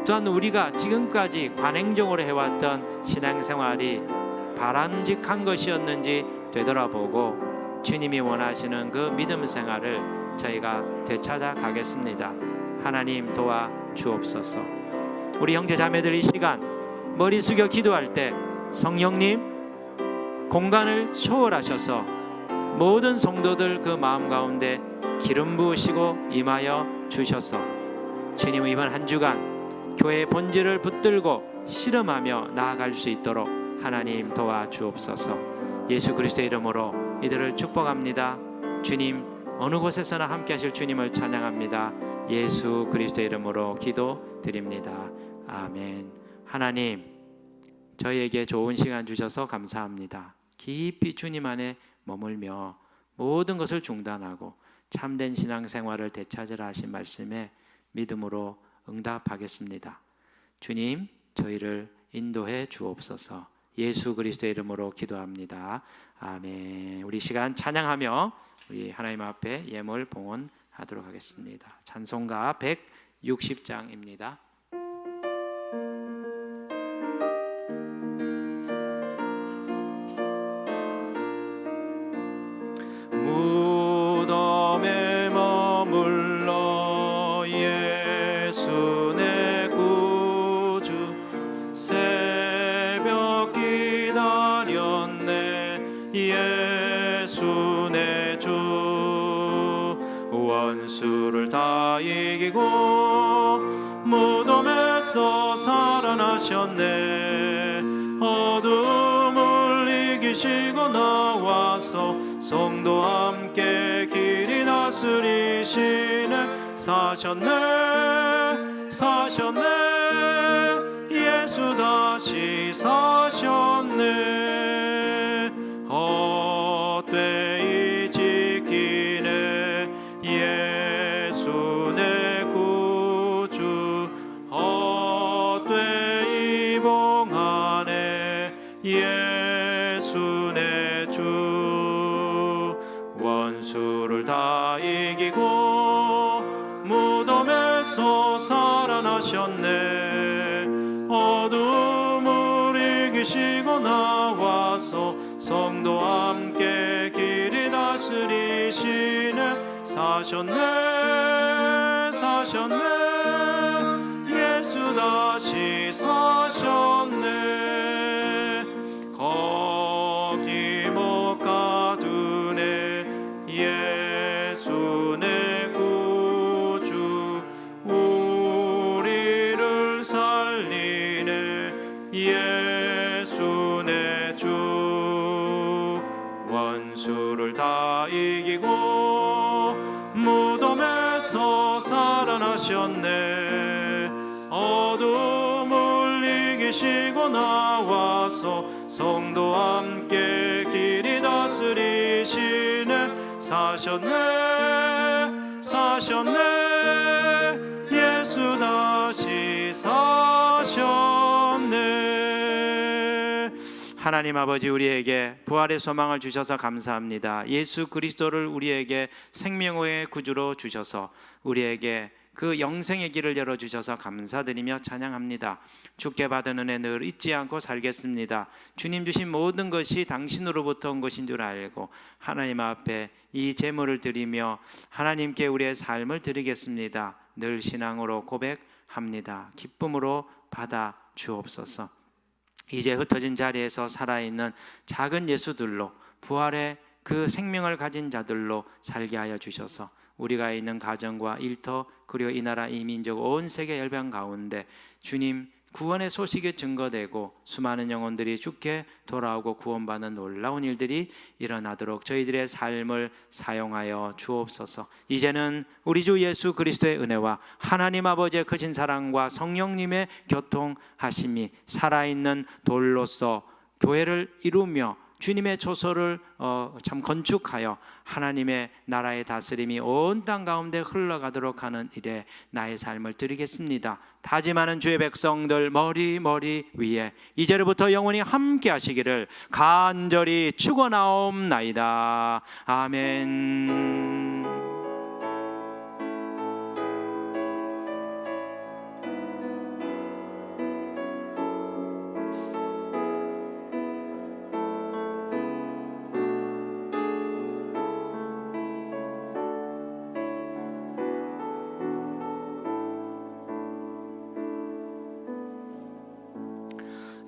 또한 우리가 지금까지 관행적으로 해왔던 신앙생활이 바람직한 것이었는지 되돌아보고 주님이 원하시는 그 믿음 생활을 저희가 되찾아 가겠습니다. 하나님 도와 주옵소서. 우리 형제 자매들 이 시간 머리 숙여 기도할 때 성령님 공간을 초월하셔서 모든 성도들 그 마음 가운데 기름 부으시고 임하여 주셔서 주님은 이번 한 주간 교회의 본질을 붙들고 실험하며 나아갈 수 있도록 하나님 도와 주옵소서. 예수 그리스도의 이름으로 이들을 축복합니다. 주님, 어느 곳에서나 함께 하실 주님을 찬양합니다. 예수 그리스도의 이름으로 기도드립니다. 아멘. 하나님, 저희에게 좋은 시간 주셔서 감사합니다. 깊이 주님 안에 머물며 모든 것을 중단하고 참된 신앙생활을 되찾으라 하신 말씀에 믿음으로 응답하겠습니다. 주님, 저희를 인도해 주옵소서. 예수 그리스도의 이름으로 기도합니다. 아멘. 우리 시간 찬양하며 우리 하나님 앞에 예물 봉헌하도록 하겠습니다. 찬송가 160장입니다. 무덤에 머물러 예수 내 구주 새벽 기다렸네 예수 내 주 원수를 다 이기고 무덤에서 살아나셨네 어둠을 이기시고 나와서 성도 함께 길이 다스리시네 사셨네 예수 다시 사셨네 헛되이 지키네 예수 내 구주 헛되이 봉하네 예수 내 주 원수를 다 이기고 무덤에서 살아나셨네 어둠을 이기시고 나와서 성도 함께 길이 다스리시네 사셨네 예수 다시 사셨네 예수 내 주 원수를 다 이기고 무덤에서 살아나셨네. 어둠을 이기시고 나와서 성도와 함께 길이 다스리시네. 사셨네 사셨네 예수 다시 사셨네. 하나님 아버지, 우리에게 부활의 소망을 주셔서 감사합니다. 예수 그리스도를 우리에게 생명의 구주로 주셔서 우리에게 그 영생의 길을 열어주셔서 감사드리며 찬양합니다. 주께 받은 은혜 늘 잊지 않고 살겠습니다. 주님 주신 모든 것이 당신으로부터 온 것인 줄 알고 하나님 앞에 이 제물을 드리며 하나님께 우리의 삶을 드리겠습니다. 늘 신앙으로 고백합니다. 기쁨으로 받아 주옵소서. 이제 흩어진 자리에서 살아있는 작은 예수들로, 부활의 그 생명을 가진 자들로 살게 하여 주셔서 우리가 있는 가정과 일터, 그리고 이 나라, 이 민족, 온 세계 열방 가운데 주님 구원의 소식이 증거되고 수많은 영혼들이 주께 돌아오고 구원받는 놀라운 일들이 일어나도록 저희들의 삶을 사용하여 주옵소서. 이제는 우리 주 예수 그리스도의 은혜와 하나님 아버지의 크신 사랑과 성령님의 교통하심이 살아있는 돌로서 교회를 이루며 주님의 초소를 참 건축하여 하나님의 나라의 다스림이 온 땅 가운데 흘러가도록 하는 일에 나의 삶을 드리겠습니다. 다짐하는 주의 백성들 머리 위에 이제로부터 영원히 함께 하시기를 간절히 축원하옵나이다. 아멘.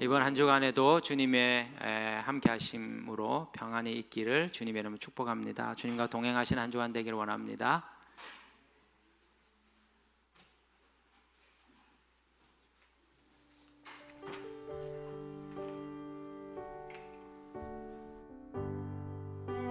이번 한 주간에도 주님의 함께 하심으로 평안이 있기를 주님의 이름으로 축복합니다. 주님과 동행하신 한 주간 되기를 원합니다.